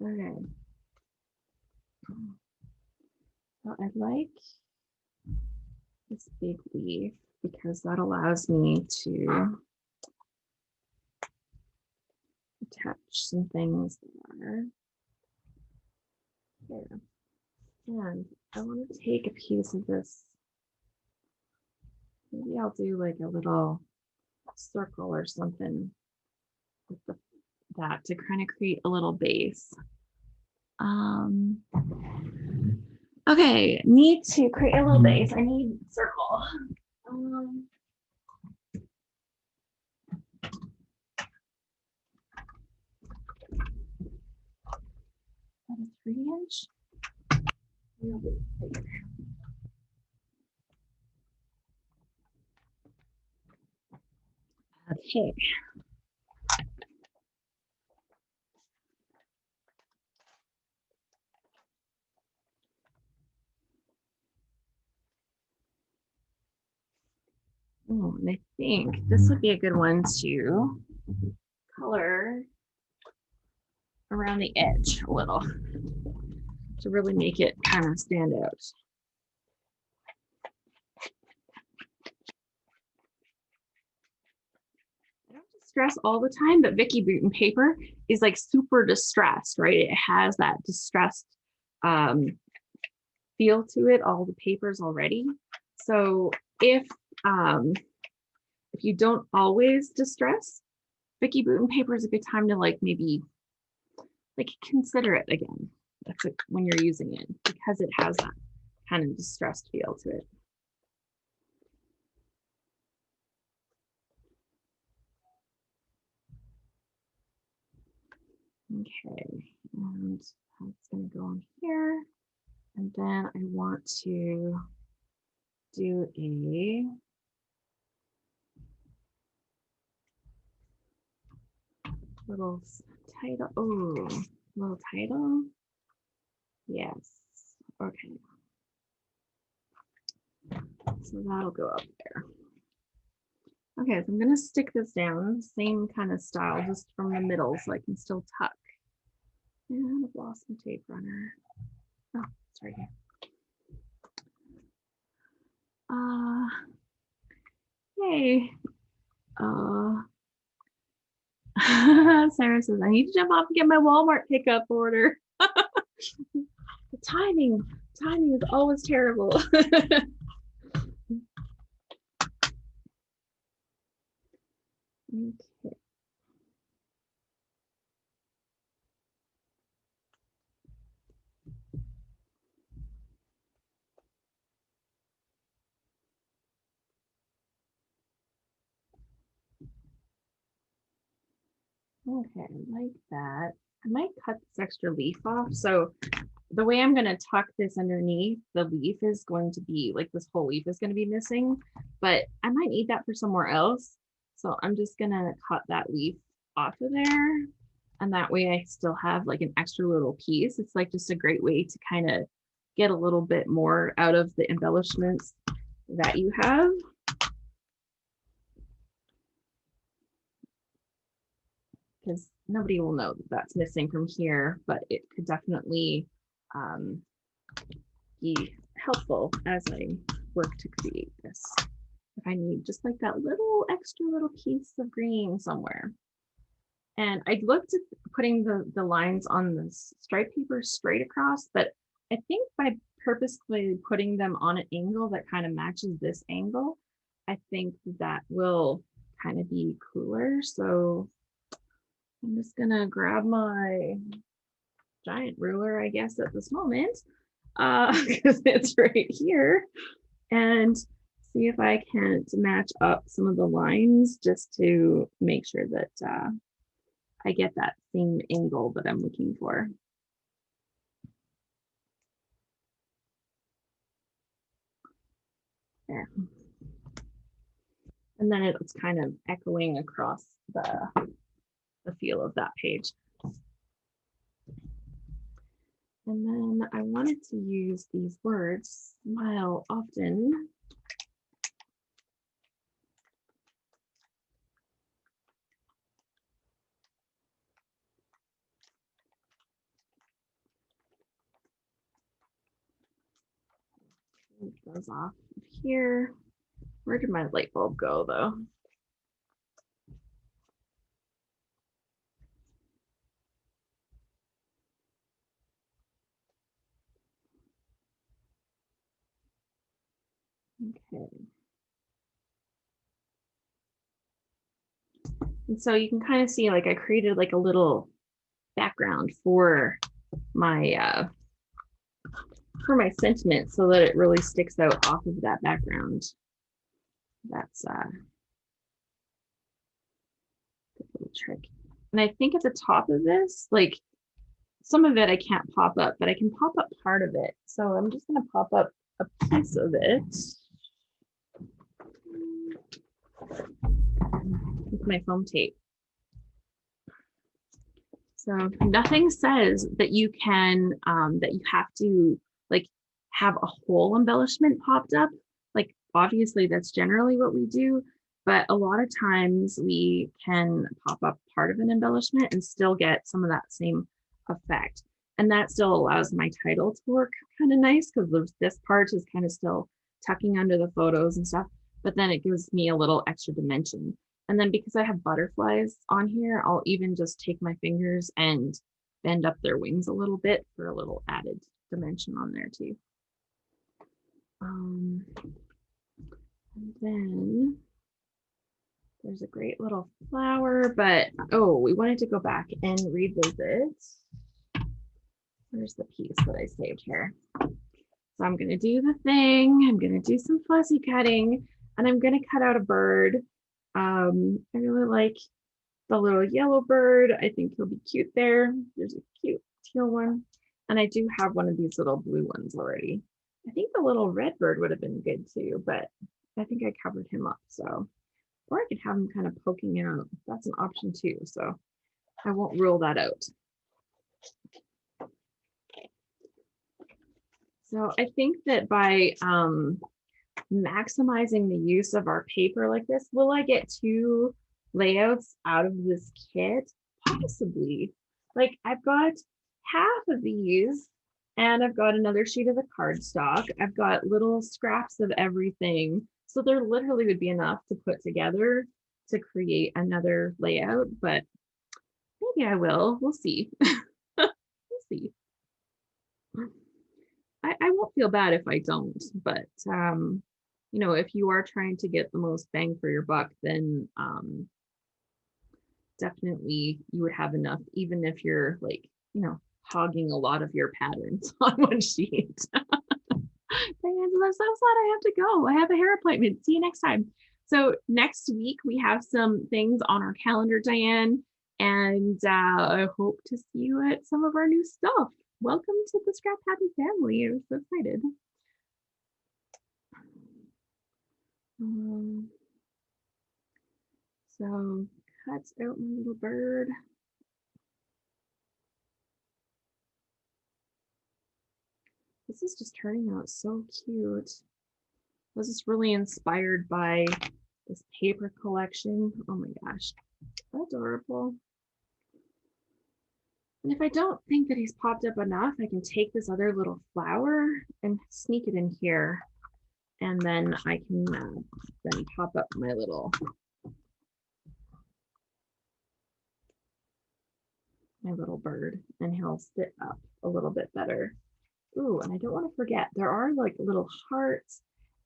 Okay. So I like this big leaf because that allows me to attach some things there. There. And I want to take a piece of this. Maybe I'll do like a little circle or something with that to kind of create a little base. Okay, need to create a little base. I need circle. A 3-inch. Okay. Oh, and I think this would be a good one to color around the edge a little to really make it kind of stand out. I don't distress all the time, but Vicki Boutin paper is like super distressed, right? It has that distressed feel to it, all the papers already. So if you don't always distress, Vicki Boutin paper is a good time to like maybe like consider it again. That's it when you're using it because it has that kind of distressed feel to it. Okay, and that's going to go on here. And then I want to do a little title. Oh, little title. Yes. Okay. So that'll go up there. Okay, so I'm going to stick this down, same kind of style, just from the middle so I can still tuck. And I've lost my tape runner. Oh, it's right here. Hey. Sarah says, I need to jump off and get my Walmart pickup order. The timing is always terrible. Okay. Okay, like that. I might cut this extra leaf off. So the way I'm going to tuck this underneath, the leaf is going to be like this whole leaf is going to be missing, but I might need that for somewhere else. So I'm just going to cut that leaf off of there. And that way I still have like an extra little piece. It's like just a great way to kind of get a little bit more out of the embellishments that you have. Because nobody will know that that's missing from here, but it could definitely be helpful as I work to create this. If I need just like that little extra little piece of green somewhere. And I looked at putting the lines on this stripe paper straight across, but I think by purposely putting them on an angle that kind of matches this angle, I think that will kind of be cooler. So I'm just gonna grab my giant ruler, I guess, at this moment, because it's right here, and see if I can't match up some of the lines just to make sure that I get that same angle that I'm looking for. There. And then it's kind of echoing across the feel of that page. And then I wanted to use these words, smile often. It goes off here. Where did my light bulb go though? Okay. And so you can kind of see, like, I created like a little background for my sentiment so that it really sticks out off of that background. That's a little trick. And I think at the top of this, like, some of it I can't pop up, but I can pop up part of it. So I'm just going to pop up a piece of it with my foam tape. So nothing says that you can, that you have to like have a whole embellishment popped up. Like, obviously that's generally what we do, but a lot of times we can pop up part of an embellishment and still get some of that same effect. And that still allows my title to work kind of nice, because this part is kind of still tucking under the photos and stuff, but then it gives me a little extra dimension. And then because I have butterflies on here, I'll even just take my fingers and bend up their wings a little bit for a little added dimension on there too. And then there's a great little flower, but oh, we wanted to go back and revisit. Where's the piece that I saved here? So I'm going to do the thing. I'm going to do some fussy cutting, and I'm going to cut out a bird. I really like the little yellow bird. I think he'll be cute there. There's a cute teal one. And I do have one of these little blue ones already. I think the little red bird would have been good too, but I think I covered him up. So, or I could have him kind of poking out. That's an option too. So I won't rule that out. So I think that by maximizing the use of our paper like this, will I get 2 layouts out of this kit? Possibly. Like, I've got half of these, and I've got another sheet of the cardstock. I've got little scraps of everything. So there literally would be enough to put together to create another layout, but maybe I will. We'll see. We'll see. I won't feel bad if I don't, but you know, if you are trying to get the most bang for your buck, then definitely you would have enough, even if you're like, you know, hogging a lot of your patterns on one sheet. Diane, I'm so sad I have to go. I have a hair appointment. See you next time. So next week we have some things on our calendar, Diane, and I hope to see you at some of our new stuff. Welcome to the ScrapHappy family. I'm so excited. So cuts out my little bird. This is just turning out so cute. This is really inspired by this paper collection. Oh my gosh, adorable. And if I don't think that he's popped up enough, I can take this other little flower and sneak it in here. And then I can then pop up my little bird, and he'll sit up a little bit better. Ooh, and I don't want to forget, there are like little hearts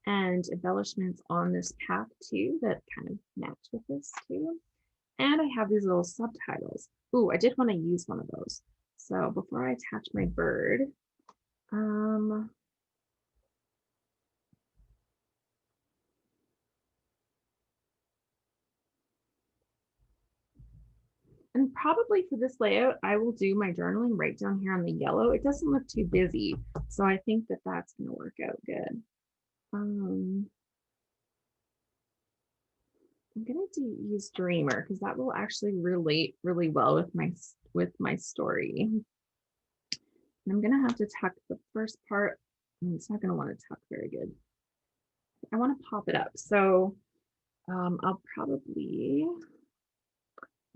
and embellishments on this path too that kind of match with this too. And I have these little subtitles. Ooh, I did want to use one of those. So before I attach my bird, and probably for this layout, I will do my journaling right down here on the yellow. It doesn't look too busy, so I think that that's going to work out good. I'm going to use Dreamer because that will actually relate really well with my story. And I'm going to have to tuck the first part. It's not going to want to tuck very good. I want to pop it up. So I'll probably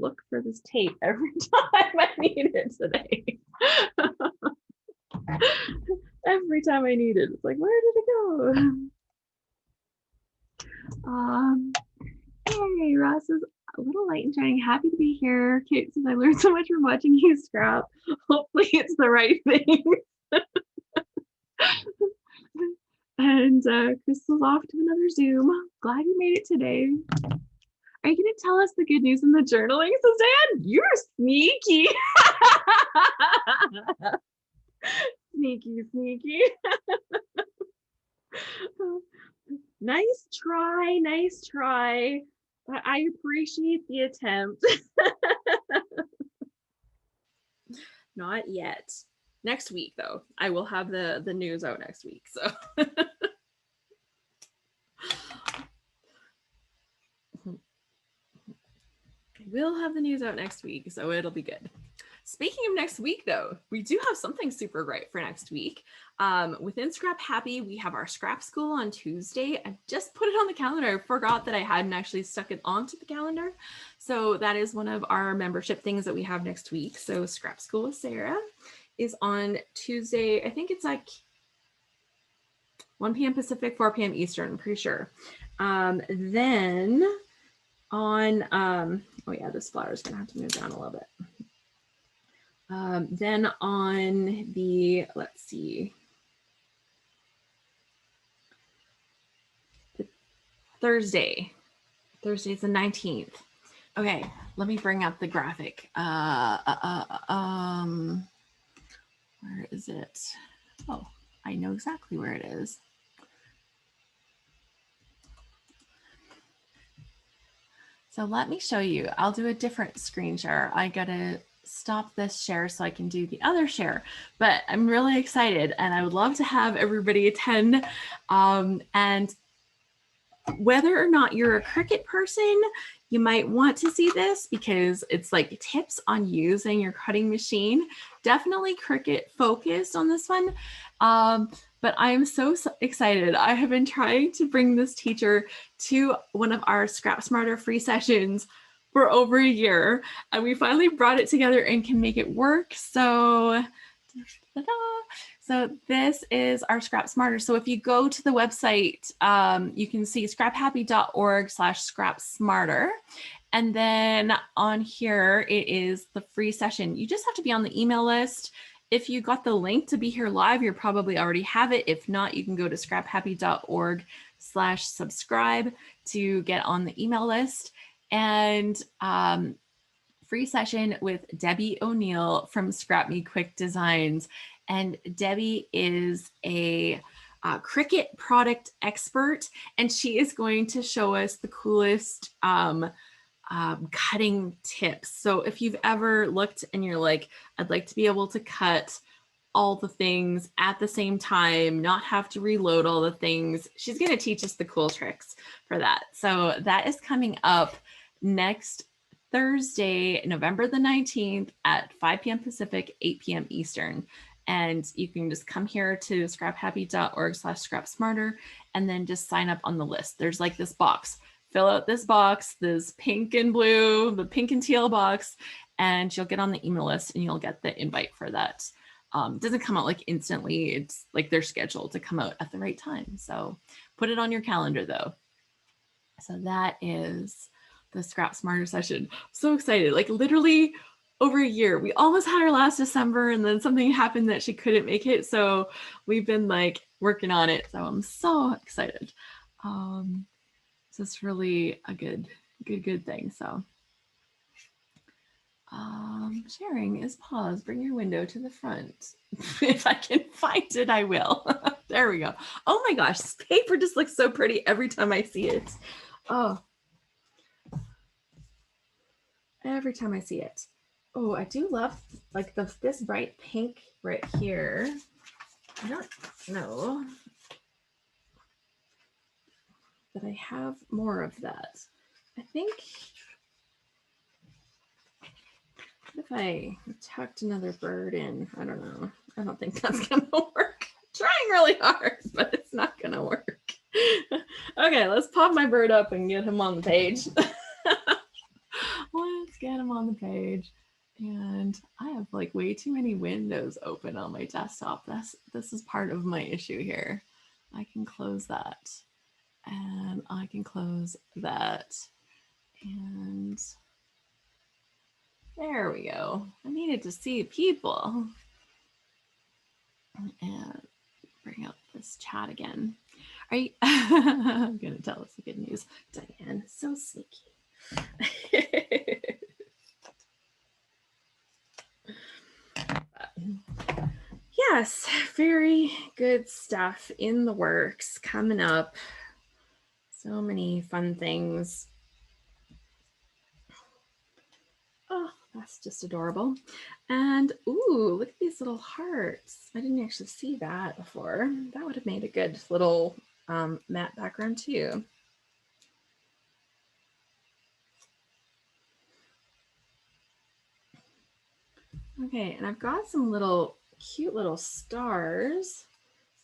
look for this tape every time I need it today. Every time I need it, it's like, where did it go? Hey, Ross is a little light and shining. Happy to be here. Kate says, I learned so much from watching you scrap. Hopefully it's the right thing. And Crystal's off to another Zoom. Glad you made it today. Are you going to tell us the good news in the journaling, Suzanne? You're sneaky. Sneaky, sneaky. Nice try, nice try. I appreciate the attempt. Not yet. Next week, though. I will have the news out next week. So we'll have the news out next week, so it'll be good. Speaking of next week, though, we do have something super great for next week. Within ScrapHappy, we have our scrap school on Tuesday. I just put it on the calendar. I forgot that I hadn't actually stuck it onto the calendar. So that is one of our membership things that we have next week. So Scrap School with Sarah is on Tuesday. I think it's like 1 p.m. Pacific, 4 p.m. Eastern, I'm pretty sure. Then on, oh yeah, this flower is gonna have to move down a little bit. Then on the, let's see, Thursday is the 19th. Okay, let me bring up the graphic. Where is it? Oh, I know exactly where it is. So let me show you. I'll do a different screen share. I gotta stop this share so I can do the other share, but I'm really excited and I would love to have everybody attend. And whether or not you're a Cricut person, you might want to see this because it's like tips on using your cutting machine. Definitely Cricut focused on this one. But I am so excited. I have been trying to bring this teacher to one of our Scrap Smarter free sessions for over a year, and we finally brought it together and can make it work. So, so this is our Scrap Smarter. So if you go to the website, you can see scraphappy.org/scrapsmarter. And then on here, it is the free session. You just have to be on the email list. If you got the link to be here live, you probably already have it. If not, you can go to scraphappy.org/subscribe to get on the email list. And free session with Debbie O'Neill from Scrap Me Quick Designs. And Debbie is a Cricut product expert, and she is going to show us the coolest cutting tips. So if you've ever looked and you're like, I'd like to be able to cut all the things at the same time, not have to reload all the things, she's going to teach us the cool tricks for that. So that is coming up next Thursday, November the 19th at 5 p.m. Pacific, 8 p.m. Eastern. And you can just come here to scraphappy.org/scrapsmarter and then just sign up on the list. There's like this box. Fill out this box, this pink and blue, the pink and teal box, and you'll get on the email list and you'll get the invite for that. It doesn't come out like instantly. It's like they're scheduled to come out at the right time. So put it on your calendar though. So that is the Scrap Smarter session. So excited, like literally over a year. We almost had her last December and then something happened that she couldn't make it. So we've been like working on it. So I'm so excited. So it's really a good thing. So Sharing is pause. Bring your window to the front. If I can find it, I will. There we go. Oh my gosh, this paper just looks so pretty every time I see it. Oh, every time I see it. Oh, I do love like this bright pink right here. I don't know that I have more of that. I think if I tucked another bird in, I don't know. I don't think that's gonna work. I'm trying really hard, but it's not gonna work. Okay, let's pop my bird up and get him on the page. Let's get him on the page. And I have like way too many windows open on my desktop. This is part of my issue here. I can close that. And I can close that. And there we go. I needed to see people. And bring up this chat again. Are you I'm gonna tell us the good news. Diane, so sneaky. Yes, very good stuff in the works coming up. So many fun things. Oh, that's just adorable. And ooh, look at these little hearts. I didn't actually see that before. That would have made a good little matte background too. Okay, and I've got some little cute little stars.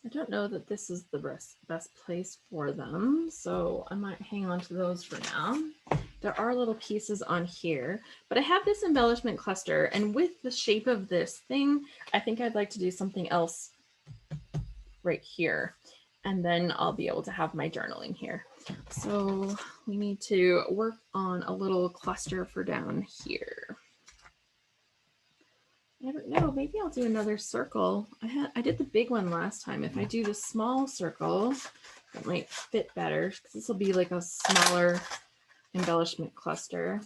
I don't know that this is the best place for them, so I might hang on to those for now. There are little pieces on here, but I have this embellishment cluster, and with the shape of this thing, I think I'd like to do something else right here, and then I'll be able to have my journaling here. So we need to work on a little cluster for down here. I don't know, maybe I'll do another circle. I did the big one last time. If I do the small circle, it might fit better because this will be like a smaller embellishment cluster.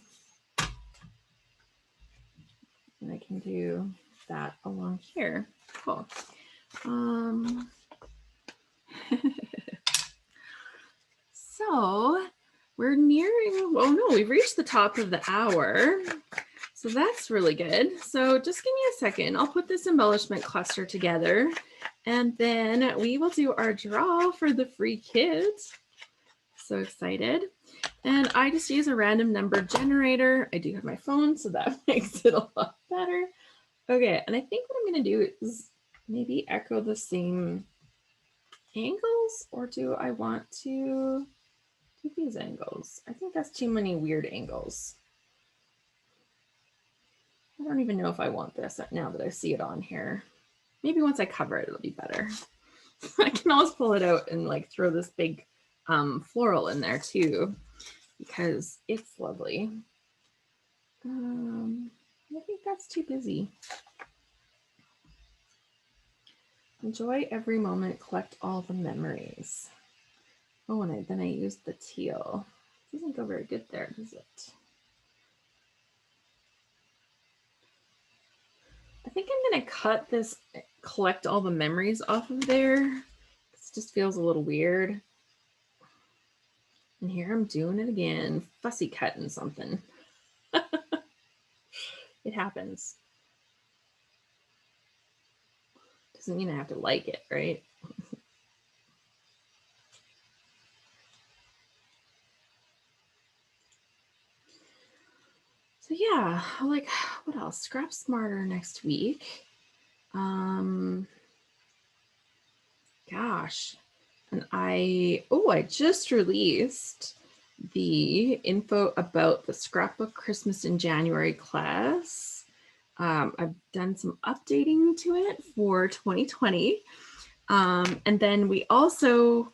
And I can do that along here. Cool. So we're nearing, oh no, we've reached the top of the hour. So that's really good. So just give me a second. I'll put this embellishment cluster together and then we will do our draw for the free kids. So excited. And I just use a random number generator. I do have my phone, so that makes it a lot better. Okay, and I think what I'm gonna do is maybe echo the same angles, or do I want to do these angles? I think that's too many weird angles. I don't even know if I want this now that I see it on here. Maybe once I cover it, it'll be better. I can always pull it out and like throw this big floral in there too, because it's lovely. I think that's too busy. Enjoy every moment, collect all the memories. Oh, and then I used the teal. It doesn't go very good there, does it? I think I'm gonna cut this, collect all the memories off of there. It just feels a little weird. And here I'm doing it again, fussy cutting something. It happens. Doesn't mean I have to like it, right? So yeah, like what else? Scrap Smarter next week. Gosh, and I just released the info about the Scrapbook Christmas in January class. I've done some updating to it for 2020. And then we also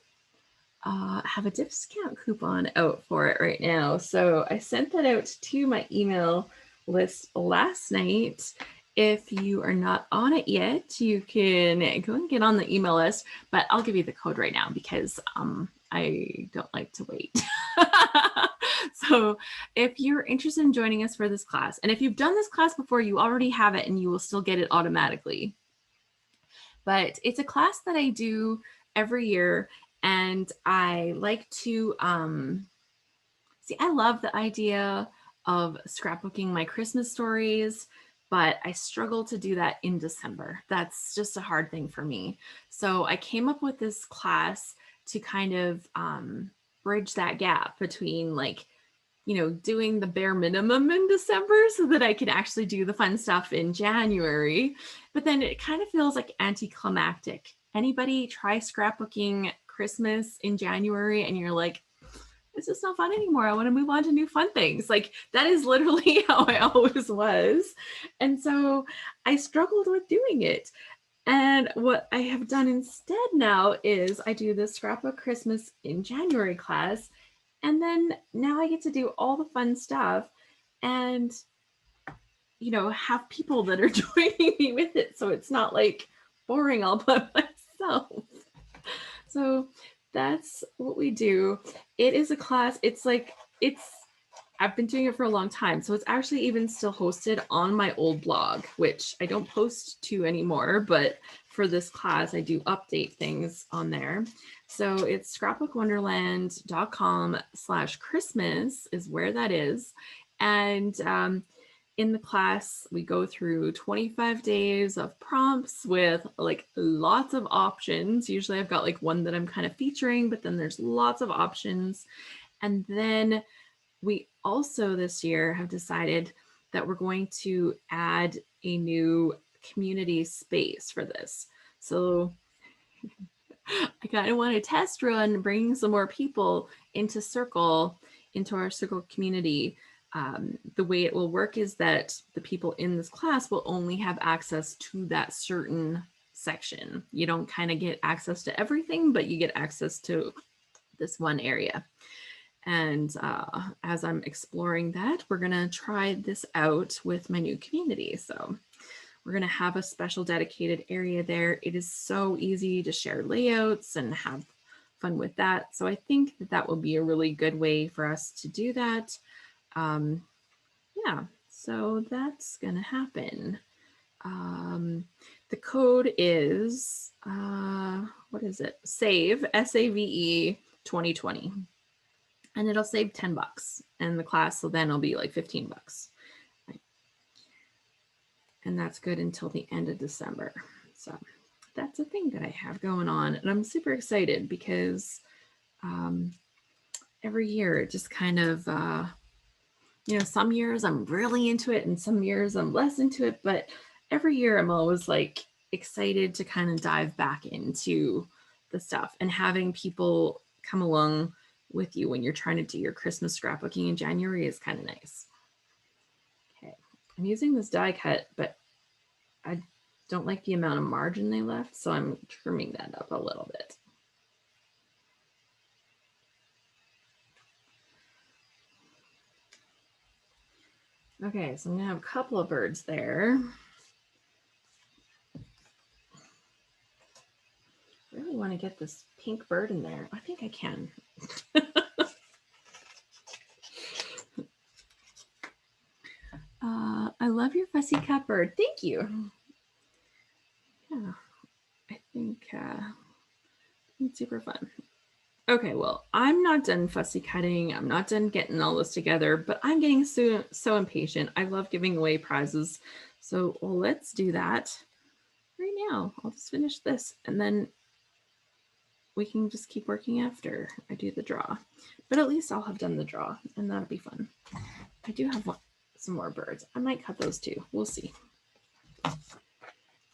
have a discount coupon out for it right now. So I sent that out to my email list last night. If you are not on it yet, you can go and get on the email list, but I'll give you the code right now because I don't like to wait. So if you're interested in joining us for this class, and if you've done this class before, you already have it and you will still get it automatically. But it's a class that I do every year, and I like to see, I love the idea of scrapbooking my Christmas stories, but I struggle to do that in December. That's just a hard thing for me. So I came up with this class to kind of bridge that gap between, like, you know, doing the bare minimum in December so that I can actually do the fun stuff in January. But then it kind of feels like anticlimactic. Anybody try scrapbooking Christmas in January and you're like, it's just not fun anymore. I want to move on to new fun things. Like, that is literally how I always was. And so I struggled with doing it. And what I have done instead now is I do the Scrapbook Christmas in January class. And then now I get to do all the fun stuff and, you know, have people that are joining me with it. So it's not like boring all by myself. So that's what we do. It is a class. I've been doing it for a long time. So it's actually even still hosted on my old blog, which I don't post to anymore, but for this class, I do update things on there. So it's scrapbookwonderland.com/Christmas is where that is. And in the class, we go through 25 days of prompts with like lots of options. Usually I've got like one that I'm kind of featuring, but then there's lots of options. And then we also this year have decided that we're going to add a new community space for this. So I kind of want to test run bringing some more people into our Circle community. The way it will work is that the people in this class will only have access to that certain section. You don't kind of get access to everything, but you get access to this one area. And as I'm exploring that, we're going to try this out with my new community. So we're going to have a special dedicated area there. It is so easy to share layouts and have fun with that. So I think that that will be a really good way for us to do that. Yeah, so that's going to happen. The code is, what is it? SAVE, S-A-V-E 2020. And it'll save $10. And the class, so then it'll be like $15. Right. And that's good until the end of December. So that's a thing that I have going on. And I'm super excited because every year it just kind of, you know, some years I'm really into it and some years I'm less into it, but every year I'm always like excited to kind of dive back into the stuff, and having people come along with you when you're trying to do your Christmas scrapbooking in January is kind of nice. Okay, I'm using this die cut, but I don't like the amount of margin they left, so I'm trimming that up a little bit. Okay, so I'm gonna have a couple of birds there. I really want to get this pink bird in there. I think I can. I love your fussy cat bird. Thank you. Yeah, I think it's super fun. Okay, well, I'm not done fussy cutting. I'm not done getting all this together, but I'm getting so impatient. I love giving away prizes. So let's do that right now. I'll just finish this and then we can just keep working after I do the draw. But at least I'll have done the draw and that'll be fun. I do have some more birds. I might cut those too. We'll see.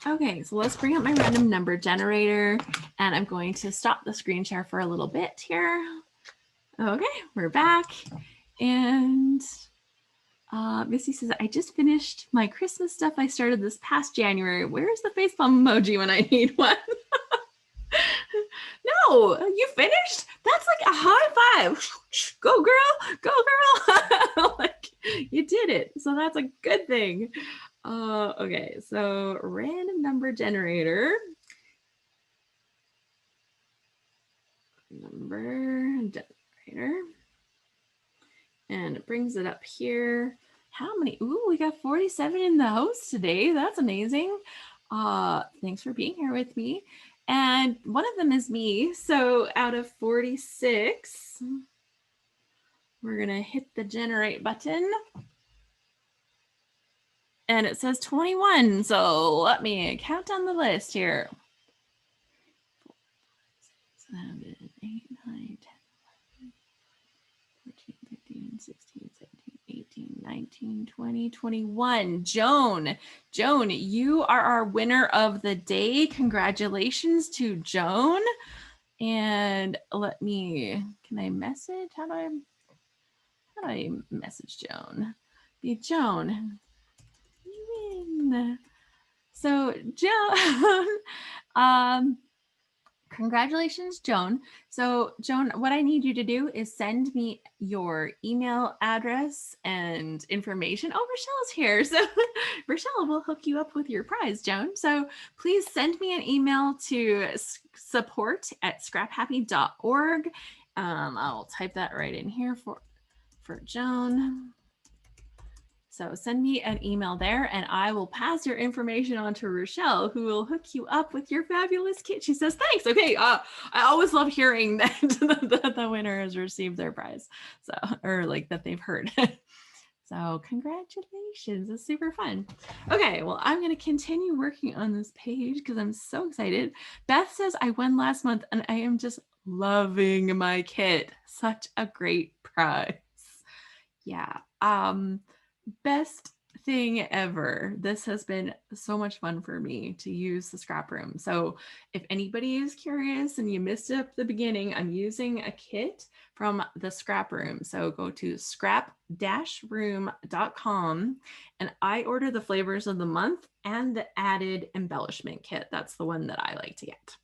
Okay, so let's bring up my random number generator, and I'm going to stop the screen share for a little bit here. Okay, we're back. And Missy says, I just finished my Christmas stuff I started this past January. Where's the facepalm emoji when I need one? No, you finished? That's like a high five. Go girl, go girl. Like, you did it. So that's a good thing. Okay, so random number generator. Number generator. and it brings it up here. How many? Ooh, we got 47 in the house today. That's amazing. Thanks for being here with me. And one of them is me. So out of 46, we're going to hit the generate button. And it says 21. So let me count down the list here. 7, 8, 9, 10, 14, 15, 16, 17, 18, 19, 20, 21. Joan, you are our winner of the day. Congratulations to Joan. And let me, can I message? How do I message Joan? Be Joan. You win. So Joan, congratulations, Joan. So Joan, what I need you to do is send me your email address and information. Oh, Rochelle's here. So Rochelle will hook you up with your prize, Joan. So please send me an email to support@scraphappy.org. I'll type that right in here for Joan. So send me an email there and I will pass your information on to Rochelle, who will hook you up with your fabulous kit. She says, thanks. Okay. I always love hearing that the winner has received their prize. So, or like that they've heard. So congratulations. It's super fun. Okay. Well, I'm going to continue working on this page because I'm so excited. Beth says I won last month and I am just loving my kit. Such a great prize. Yeah. Best thing ever. This has been so much fun for me to use the ScrapRoom. So if anybody is curious and you missed it at the beginning, I'm using a kit from the ScrapRoom. So go to scrap-room.com and I order the flavors of the month and the added embellishment kit. That's the one that I like to get.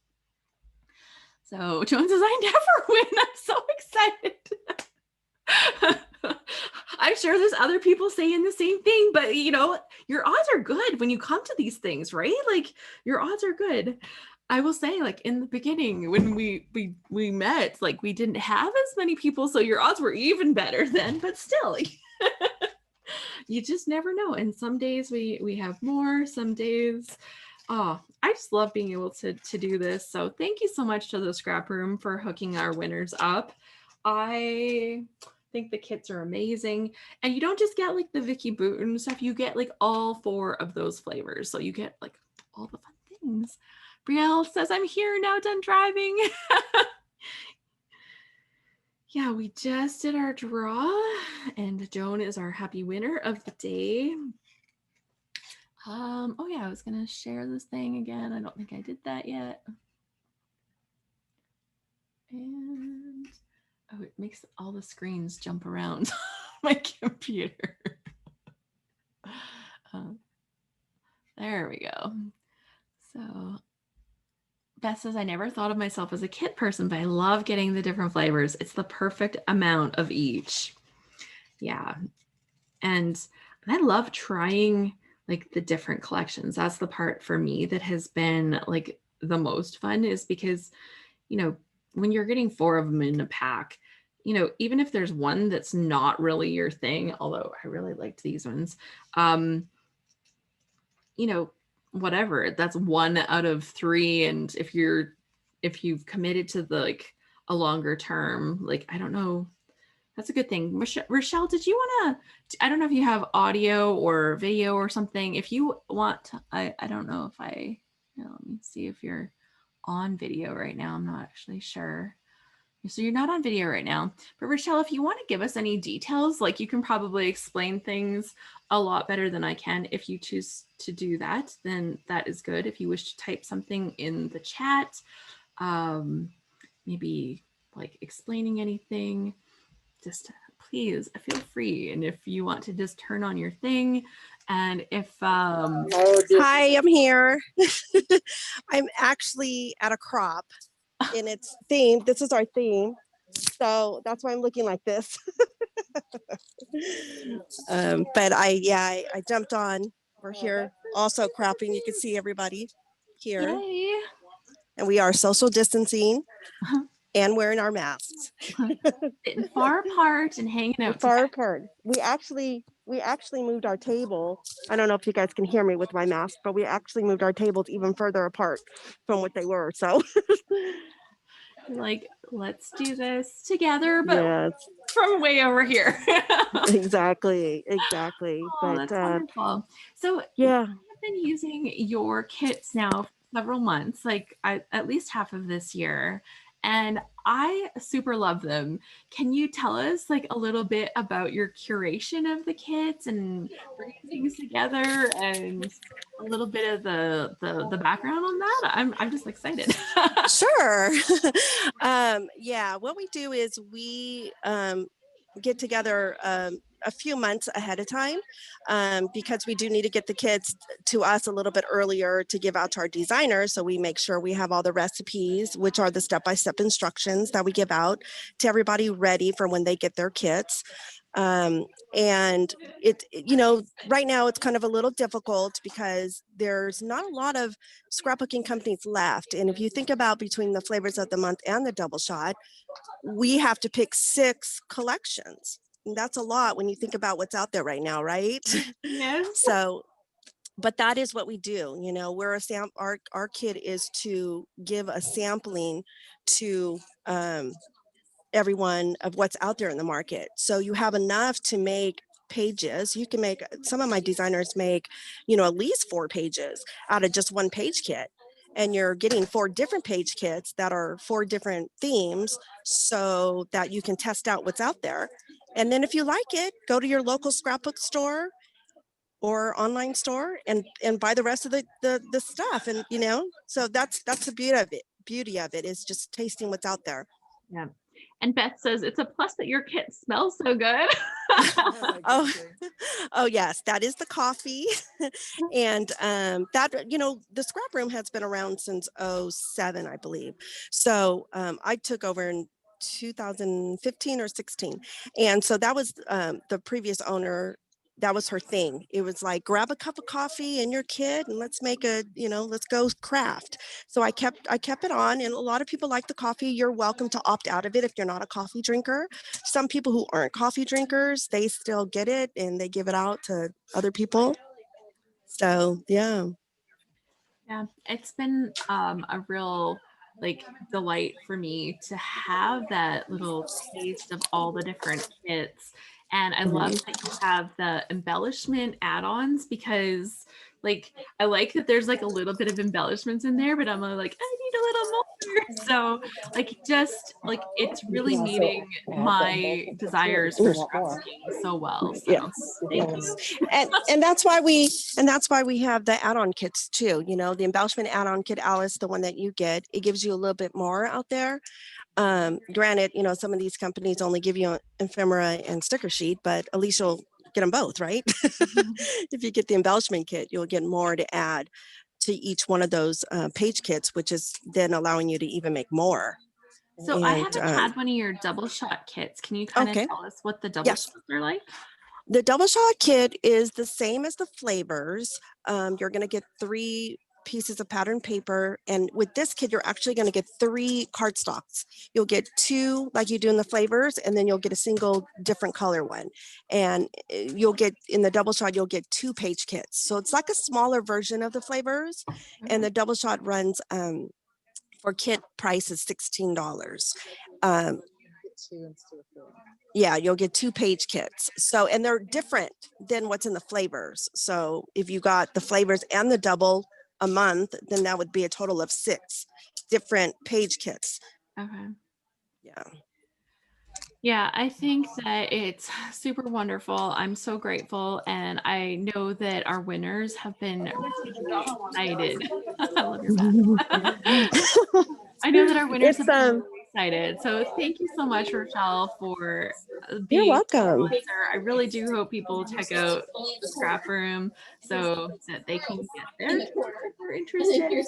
So Joan says, I never win. I'm so excited. I'm sure there's other people saying the same thing, but you know, your odds are good when you come to these things, right? Like your odds are good. I will say, like in the beginning when we met, like we didn't have as many people, so your odds were even better then, but still you just never know. And some days we have more, some days I just love being able to do this. So thank you so much to the ScrapRoom for hooking our winners up. I think the kits are amazing, and you don't just get like the Vicki Boutin stuff, you get like all 4 of those flavors, so you get like all the fun things. Brielle says I'm here now, done driving. Yeah, we just did our draw and Joan is our happy winner of the day. Oh yeah, I was gonna share this thing again. I don't think I did that yet. And oh, it makes all the screens jump around my computer. There we go. So Beth says, I never thought of myself as a kit person, but I love getting the different flavors. It's the perfect amount of each. Yeah. And I love trying like the different collections. That's the part for me that has been like the most fun, is because, you know, when you're getting 4 of them in a pack, you know, even if there's one that's not really your thing, although I really liked these ones, you know, whatever, that's 1 out of 3. And if you've committed to the like a longer term, like, I don't know, that's a good thing. Rochelle, did you want to, I don't know if you have audio or video or something. If you want to, I don't know if let me see if you're on video right now. I'm not actually sure. So you're not on video right now, but Rochelle, if you want to give us any details, like you can probably explain things a lot better than I can. If you choose to do that, then that is good. If you wish to type something in the chat, maybe like explaining anything, just please feel free. And if you want to just turn on your thing, and if hi, I'm here. I'm actually at a crop and it's themed. This is our theme, so that's why I'm looking like this. But I jumped on. We're here also cropping. You can see everybody here. Yay. And we are social distancing. and wearing our masks. Sitting far apart and hanging out Far together. apart. We actually moved our table. I don't know if you guys can hear me with my mask, but we actually moved our tables even further apart from what they were. So Like, let's do this together, but yes, from way over here. exactly. Oh, But that's wonderful. So yeah, I've been using your kits now for several months, like at least half of this year, and I super love them. Can you tell us like a little bit about your curation of the kits and bringing things together and a little bit of the background on that? I'm just excited. sure. Yeah, what we do is we get together a few months ahead of time because we do need to get the kits to us a little bit earlier to give out to our designers. So we make sure we have all the recipes, which are the step-by-step instructions that we give out to everybody ready for when they get their kits. And right now it's kind of a little difficult because there's not a lot of scrapbooking companies left. And if you think about between the flavors of the month and the double shot, we have to pick 6 collections. And that's a lot when you think about what's out there right now, right? Yes. So, but that is what we do. We're our kit is to give a sampling to everyone of what's out there in the market. So you have enough to make pages. You can make, some of my designers make, at least 4 pages out of just one page kit. And you're getting 4 different page kits that are 4 different themes so that you can test out what's out there. And then if you like it, go to your local scrapbook store or online store and buy the rest of the stuff. And so that's the beauty of it is just tasting what's out there. Yeah. And Beth says it's a plus that your kit smells so good. Oh yes, that is the coffee. And that the scrap room has been around since 07, I believe. So I took over in 2015 or 16. And so that was the previous owner. That was her thing. It was like, grab a cup of coffee and your kid and let's make let's go craft. So I kept it on, and a lot of people like the coffee. You're welcome to opt out of it if you're not a coffee drinker. Some people who aren't coffee drinkers, they still get it and they give it out to other people. So yeah. Yeah, it's been a real delight for me to have that little taste of all the different kits. And I love that you have the embellishment add-ons because I like that there's a little bit of embellishments in there, but I'm like, I need a little more. So it's really meeting my desires for scrapbooking so well. So Yes. thank you. And that's why we have the add-on kits too. The embellishment add-on kit, Alice, the one that you get, it gives you a little bit more out there. Granted, some of these companies only give you an ephemera and sticker sheet, but at least you'll get them both, right? If you get the embellishment kit, you'll get more to add to each one of those page kits, which is then allowing you to even make more. So I haven't had one of your double shot kits. Can you kind of tell us what the double shots are like? The double shot kit is the same as the flavors. You're going to get 3 pieces of pattern paper. And with this kit, you're actually going to get 3 cardstocks. You'll get 2 like you do in the flavors, and then you'll get a single different color one. And you'll get, in the double shot, you'll get 2 page kits. So it's like a smaller version of the flavors. And the double shot runs for kit price is $16. Yeah, you'll get 2 page kits. So, and they're different than what's in the flavors. So if you got the flavors and the double a month, then that would be a total of 6 different page kits. Okay. Yeah. Yeah, I think that it's super wonderful. I'm so grateful. And I know that our winners have been really excited. I love your back. I know that our winners have been really excited. So thank you so much, Rochelle, for being You're welcome. I really do hope people check out the scrap room so that they can get their kits if they're interested.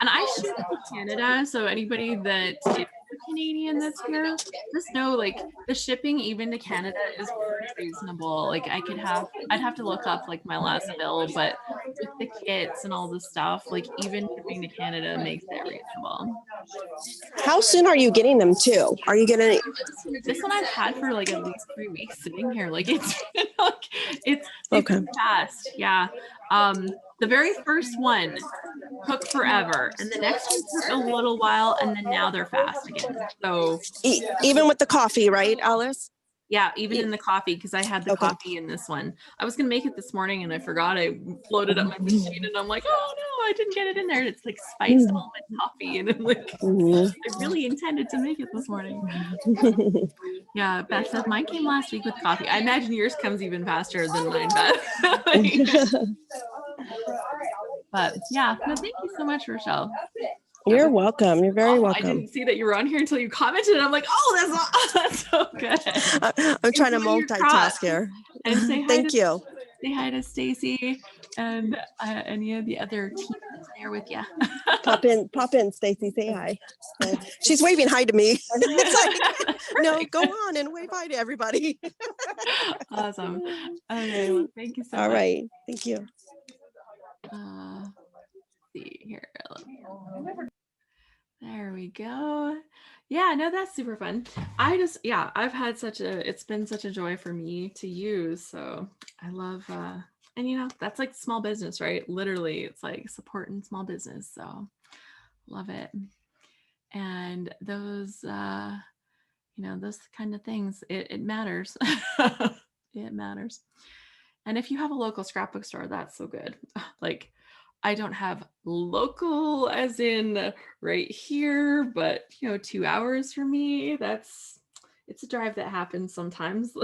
And I ship to Canada, so anybody that is Canadian that's here, just know the shipping even to Canada is pretty reasonable. I'd have to look up my last bill, but with the kits and all the stuff, like even shipping to Canada makes it reasonable. How soon are you getting them too? Are you getting This one I've had for like at least 3 weeks sitting here. Like it's like, it's super Okay. fast. Yeah. The very first one took forever, and the next one took a little while, and then now they're fast again. So even with the coffee, right, Alice? yeah, even in the coffee, because I had the Okay. coffee in this one. I was gonna make it this morning and I forgot. I floated up my machine and I'm like, oh no, I didn't get it in there. It's like spiced almond coffee, and I'm like, I really intended to make it this morning. Yeah, Beth said mine came last week with coffee. I imagine yours comes even faster than mine, Beth. But yeah, no, thank you so much, Rochelle. You're welcome. You're very I welcome. didn't see that you were on here until you commented. And I'm like, oh, that's so good. I'm trying to Enjoy your multitask cross. here. And say hi Thank you. Say hi to Stacy and any of the other team that's there with you. Pop in, Stacy. Say hi. She's waving hi to me. It's like, no, go on and wave hi to everybody. Awesome. Okay, well, thank you so much. All right. Thank you. Let's see here. There we go. Yeah, no, that's super fun. I've had it's been such a joy for me to use. So I love, and you know, that's like small business, right? Literally, it's like supporting small business. So love it. And those, you know, those kind of things, it matters. It matters. And if you have a local scrapbook store, that's so good. Like, I don't have local as in right here, but you know, 2 hours for me, it's a drive that happens sometimes. So,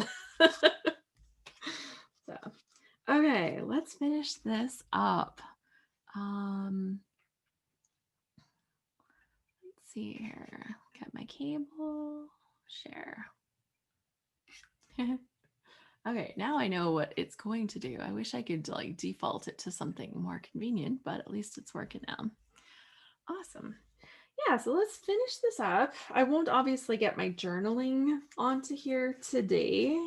okay, let's finish this up. Let's see here. Get my cable, share. Okay, now I know what it's going to do. I wish I could like default it to something more convenient, but at least it's working now. Awesome. Yeah, so let's finish this up. I won't obviously get my journaling onto here today,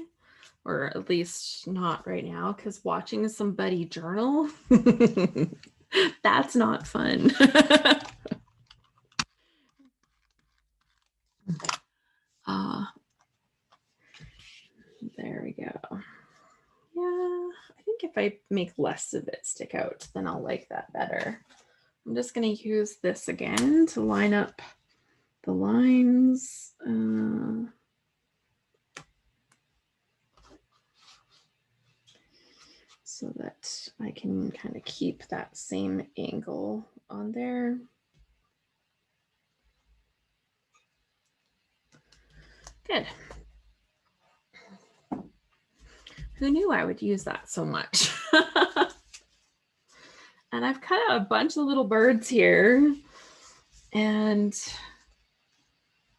or at least not right now, because watching somebody journal, that's not fun. There we go. Yeah, I think if I make less of it stick out, then I'll like that better. I'm just going to use this again to line up the lines. So that I can kind of keep that same angle on there. Good. Who knew I would use that so much? And I've cut out a bunch of little birds here. And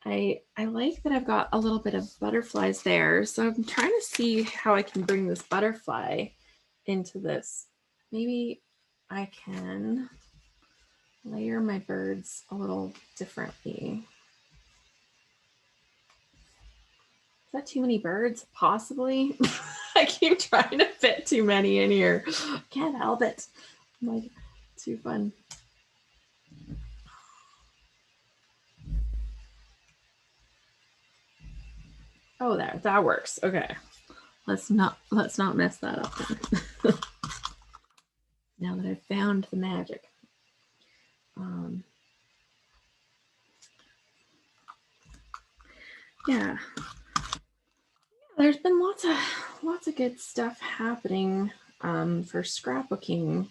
I like that I've got a little bit of butterflies there. So I'm trying to see how I can bring this butterfly into this. Maybe I can layer my birds a little differently. Is that too many birds? Possibly. I keep trying to fit too many in here. Can't help it. I'm like, too fun. Oh, there, that works. Okay. Let's not mess that up then. Now that I've found the magic. Yeah. There's been lots of good stuff happening for scrapbooking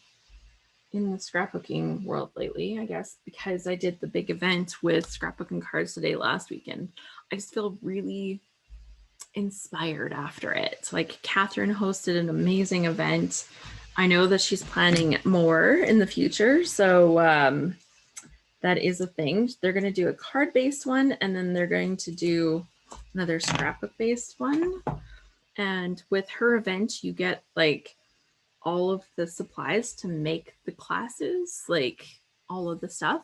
in the scrapbooking world lately, I guess, because I did the big event with Scrapbooking Cards Today last weekend. I just feel really inspired after it. Like Catherine hosted an amazing event. I know that she's planning more in the future. So that is a thing. They're going to do a card-based one, and then they're going to do another scrapbook-based one. And with her event, you get like all of the supplies to make the classes, like all of the stuff.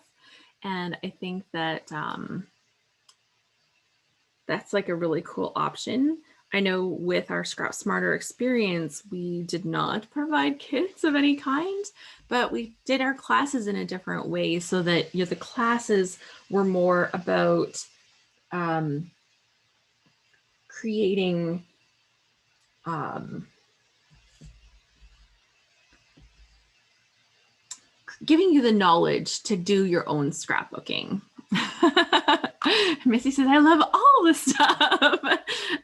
And I think that that's like a really cool option. I know with our Scrap Smarter experience, we did not provide kits of any kind, but we did our classes in a different way so that the classes were more about creating giving you the knowledge to do your own scrapbooking. Missy says, I love all the stuff.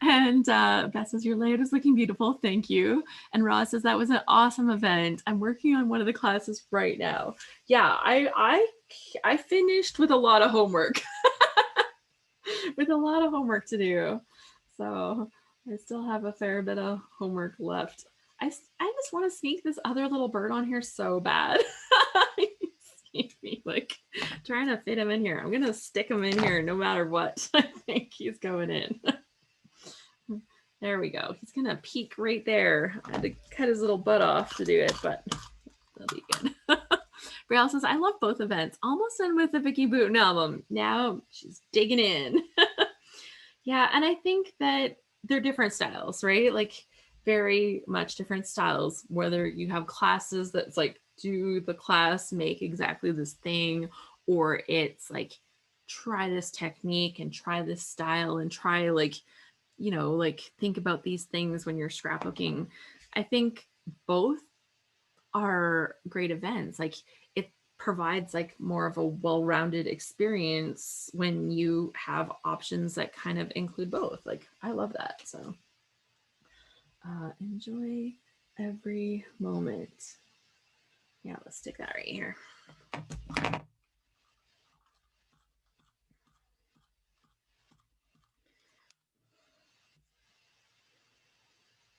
And Beth says, your layout is looking beautiful. Thank you. And Ross says, that was an awesome event. I'm working on one of the classes right now. Yeah, I finished with a lot of homework. With a lot of homework to do. So I still have a fair bit of homework left. I just want to sneak this other little bird on here so bad. Me like trying to fit him in here. I'm gonna stick him in here no matter what. I think he's going in. There we go. He's gonna peek right there. I had to cut his little butt off to do it, but that'll be good. Brielle says, I love both events. Almost done with the Vicki Boutin album. Now she's digging in. Yeah, and I think that they're different styles, right? Like very much different styles, whether you have classes that's like do the class make exactly this thing, or it's like try this technique and try this style and try like think about these things when you're scrapbooking. I think both are great events. Like it provides like more of a well-rounded experience when you have options that kind of include both. Like I love that. So enjoy every moment. Yeah, let's stick that right here.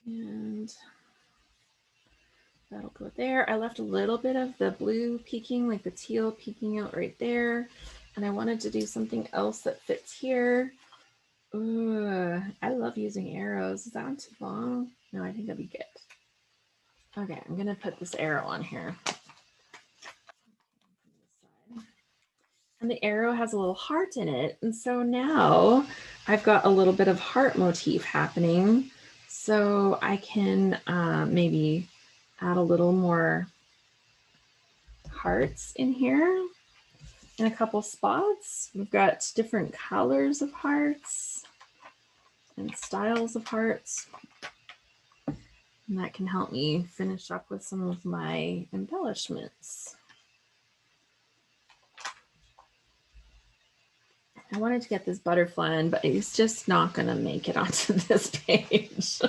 And that'll go there. I left a little bit of the blue peeking, like the teal peeking out right there. And I wanted to do something else that fits here. Ooh, I love using arrows. Is that one too long? No, I think that'd be good. Okay, I'm gonna put this arrow on here. And the arrow has a little heart in it. And so now I've got a little bit of heart motif happening. So I can maybe add a little more hearts in here in a couple spots. We've got different colors of hearts and styles of hearts. And that can help me finish up with some of my embellishments. I wanted to get this butterfly in, but it's just not going to make it onto this page,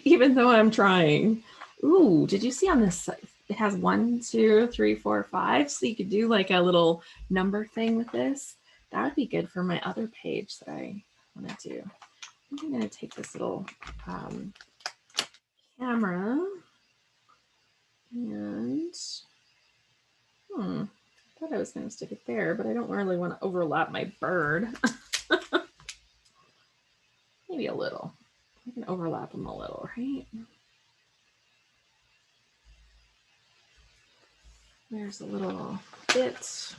even though I'm trying. Ooh, did you see on this side? It has 1, 2, 3, 4, 5. So you could do like a little number thing with this. That would be good for my other page that I want to do. I think I'm going to take this little camera and I thought I was going to stick it there, but I don't really want to overlap my bird. Maybe a little. I can overlap them a little, right? There's a little bit.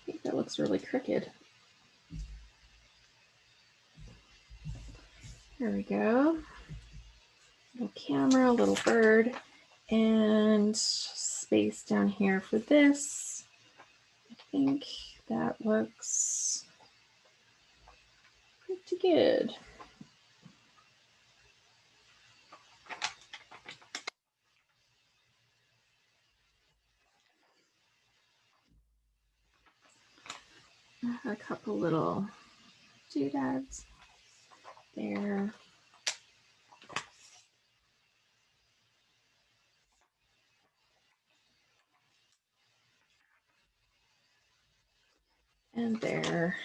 I think that looks really crooked. There we go. Little camera, little bird, and space down here for this. I think that looks pretty good. A couple little doodads there. And there.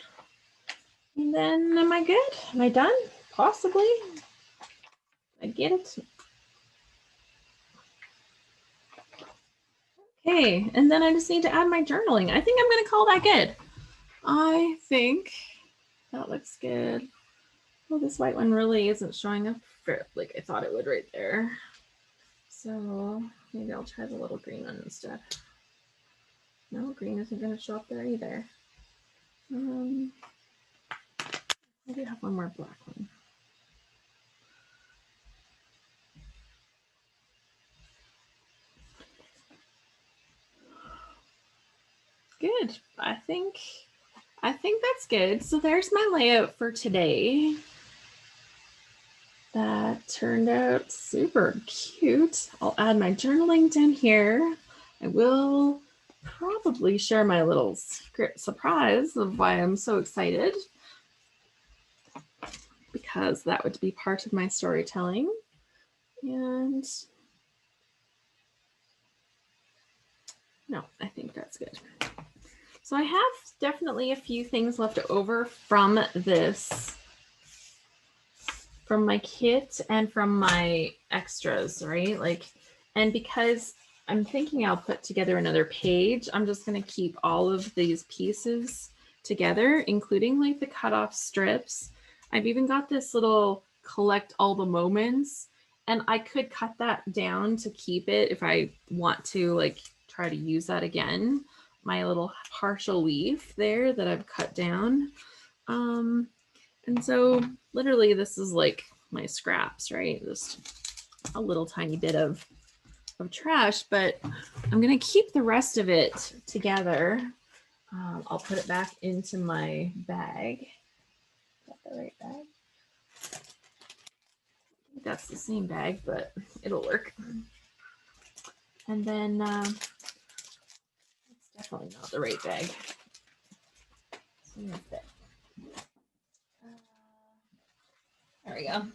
And then am I good? Am I done? Possibly. I get it. Okay, and then I just need to add my journaling. I think I'm going to call that good. I think that looks good. Well, this white one really isn't showing up like I thought it would right there. So maybe I'll try the little green one instead. No, green isn't going to show up there either. I do have one more black one. Good. I think that's good. So there's my layout for today. That turned out super cute. I'll add my journaling down here. I will probably share my little script surprise of why I'm so excited, because that would be part of my storytelling. And no, I think that's good. So I have definitely a few things left over from this, from my kit and from my extras, right? Like, and because I'm thinking I'll put together another page, I'm just going to keep all of these pieces together, including like the cutoff strips. I've even got this little collect all the moments, and I could cut that down to keep it if I want to, like, try to use that again. My little partial leaf there that I've cut down. And so literally this is like my scraps, right? Just a little tiny bit of trash, but I'm going to keep the rest of it together. I'll put it back into my bag. Is that the right bag? I think that's the same bag, but it'll work. And then it's definitely not the right bag. So there we go.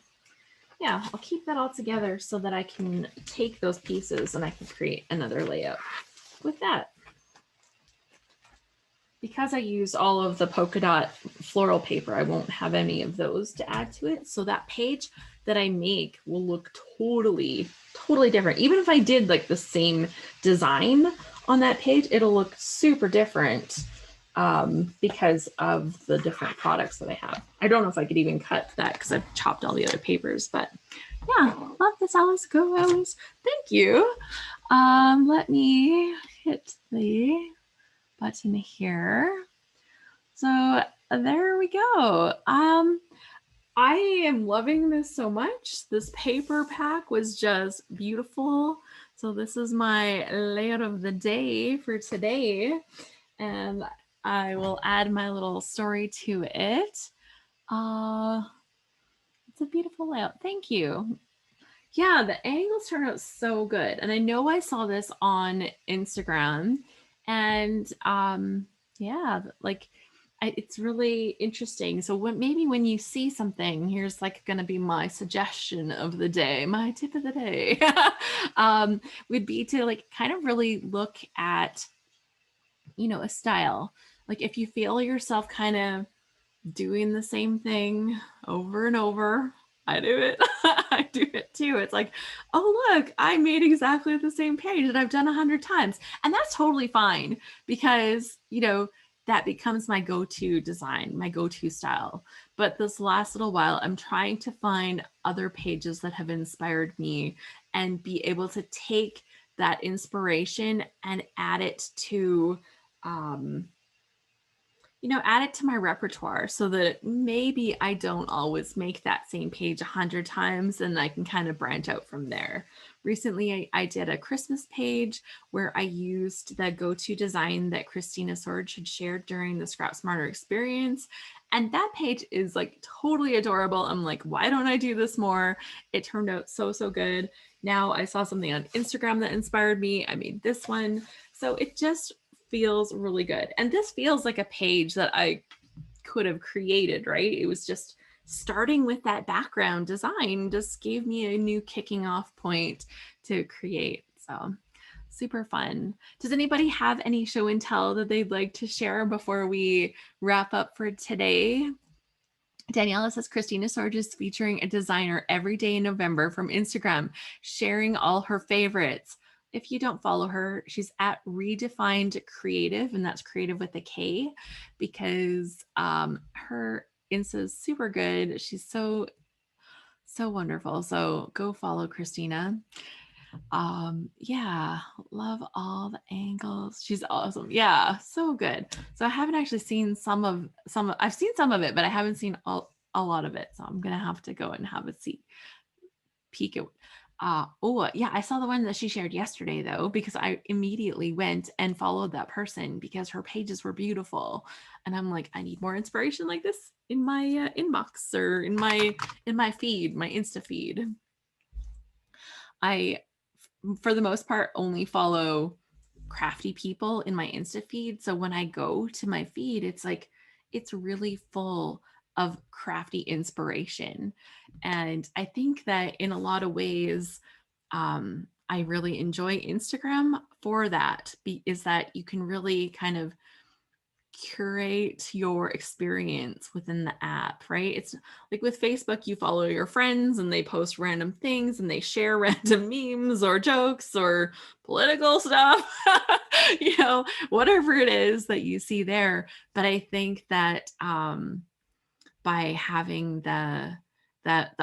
Yeah, I'll keep that all together so that I can take those pieces and I can create another layout with that. Because I used all of the polka dot floral paper, I won't have any of those to add to it. So that page that I make will look totally different. Even if I did like the same design on that page, it'll look super different because of the different products that I have. I don't know if I could even cut that because I've chopped all the other papers, but yeah, love this, Alice. Go, Alice. Thank you. Let me hit the button here. So there we go. I am loving this so much. This paper pack was just beautiful. So this is my layout of the day for today. And I will add my little story to it. It's a beautiful layout. Thank you. Yeah, the angles turned out so good. And I know I saw this on Instagram. And yeah, like it's really interesting. So maybe when you see something, here's like going to be my suggestion of the day, my tip of the day, would be to like kind of really look at, you know, a style. Like if you feel yourself kind of doing the same thing over and over, I do it. I do it too. It's like, oh, look, I made exactly the same page that I've done 100 times. And that's totally fine because, you know, that becomes my go-to design, my go-to style. But this last little while, I'm trying to find other pages that have inspired me and be able to take that inspiration and add it to, you know, add it to my repertoire so that maybe I don't always make that same page 100 times and I can kind of branch out from there. Recently, I did a Christmas page where I used the go-to design that Christina Sorge had shared during the Scrap Smarter experience. And that page is like totally adorable. I'm like, why don't I do this more? It turned out so good. Now I saw something on Instagram that inspired me. I made this one. So it just feels really good. And this feels like a page that I could have created, right? It was just starting with that background design just gave me a new kicking off point to create. So super fun. Does anybody have any show and tell that they'd like to share before we wrap up for today? Daniela says Christina Sorge is featuring a designer every day in November from Instagram, sharing all her favorites. If you don't follow her, she's at Redefined Creative, and that's creative with a K, because her Insta is super good. She's so wonderful. So go follow Christina. Yeah, love all the angles. She's awesome. Yeah, so good. So I haven't actually seen some of I've seen some of it, but I haven't seen all a lot of it. So I'm going to have to go and have a peek at. Oh yeah, I saw the one that she shared yesterday though, because I immediately went and followed that person because her pages were beautiful, and I'm like, I need more inspiration like this in my inbox or in my feed, my Insta feed. I, for the most part, only follow crafty people in my Insta feed. So when I go to my feed, it's like, it's really full of crafty inspiration. And I think that in a lot of ways, I really enjoy Instagram for that, is that you can really kind of curate your experience within the app, right? It's like with Facebook, you follow your friends and they post random things and they share random memes or jokes or political stuff, you know, whatever it is that you see there. But I think that by having the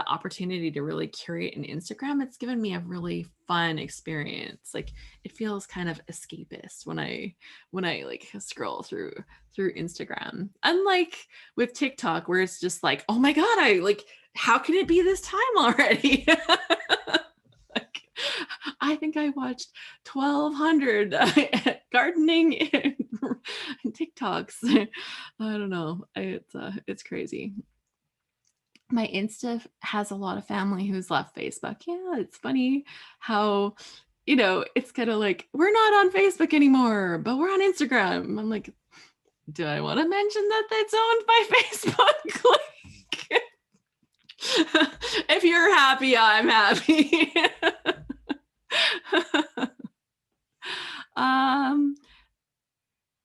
opportunity to really curate an Instagram, it's given me a really fun experience. Like it feels kind of escapist when I like scroll through Instagram. Unlike with TikTok, where it's just like, oh my God, how can it be this time already? Like, I think I watched 1,200 gardening TikToks. I don't know. It's crazy. My Insta has a lot of family who's left Facebook. Yeah, it's funny how, you know, it's kind of like, we're not on Facebook anymore, but we're on Instagram. I'm like, do I want to mention that that's owned by Facebook? Like, if you're happy, I'm happy.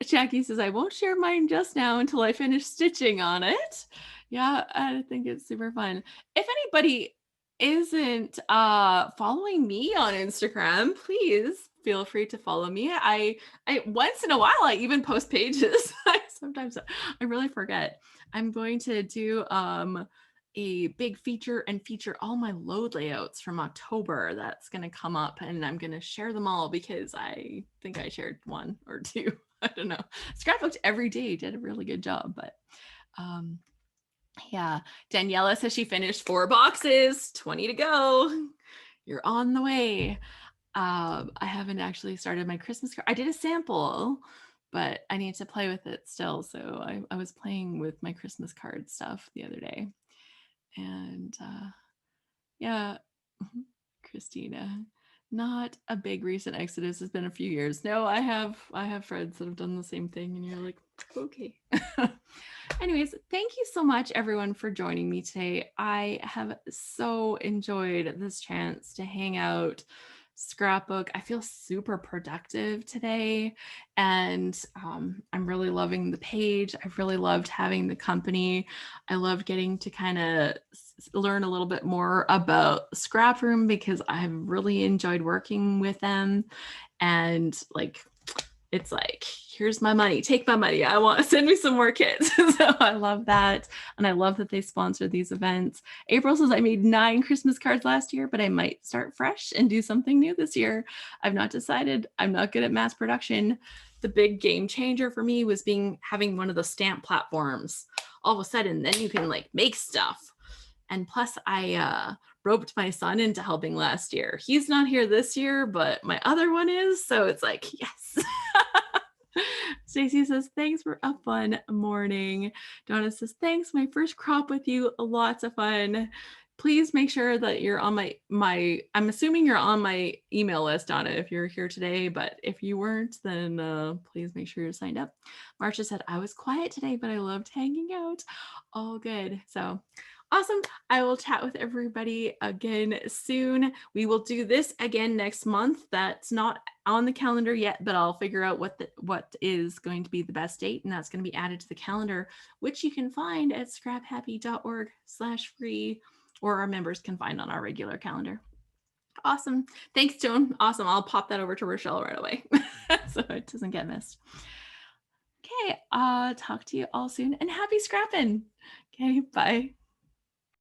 Jackie says, I won't share mine just now until I finish stitching on it. Yeah, I think it's super fun. If anybody isn't following me on Instagram, please feel free to follow me. I once in a while I even post pages. Sometimes I really forget. I'm going to do a big feature and feature all my load layouts from October. That's going to come up and I'm going to share them all because I think I shared one or two. I don't know. Scrapbooked every day did a really good job, but yeah. Daniela says she finished 4 boxes, 20 to go. You're on the way. I haven't actually started my Christmas card. I did a sample, but I need to play with it still. So I was playing with my Christmas card stuff the other day. And yeah, Christina, not a big recent exodus. It's been a few years. No, I have friends that have done the same thing, and you're like, okay. Anyways, thank you so much, everyone, for joining me today. I have so enjoyed this chance to hang out, scrapbook. I feel super productive today, and I'm really loving the page. I've really loved having the company. I loved getting to kind of learn a little bit more about ScrapRoom because I've really enjoyed working with them, and like, it's like, here's my money, take my money. I want to send me some more kits. So I love that. And I love that they sponsor these events. April says, I made 9 Christmas cards last year, but I might start fresh and do something new this year. I've not decided. I'm not good at mass production. The big game changer for me was having one of the stamp platforms. All of a sudden, then you can like make stuff. And plus I roped my son into helping last year. He's not here this year, but my other one is. So it's like, yes. Stacy says, thanks for a fun morning. Donna says, thanks. My first crop with you. Lots of fun. Please make sure that you're on my I'm assuming you're on my email list, Donna, if you're here today, but if you weren't, then please make sure you're signed up. Marcia said, I was quiet today, but I loved hanging out. All good. So awesome. I will chat with everybody again soon. We will do this again next month. That's not on the calendar yet, but I'll figure out what is going to be the best date, and that's going to be added to the calendar, which you can find at scraphappy.org/free, or our members can find on our regular calendar. Awesome. Thanks, Joan. Awesome. I'll pop that over to Rochelle right away so it doesn't get missed. Okay. Talk to you all soon, and happy scrapping. Okay. Bye.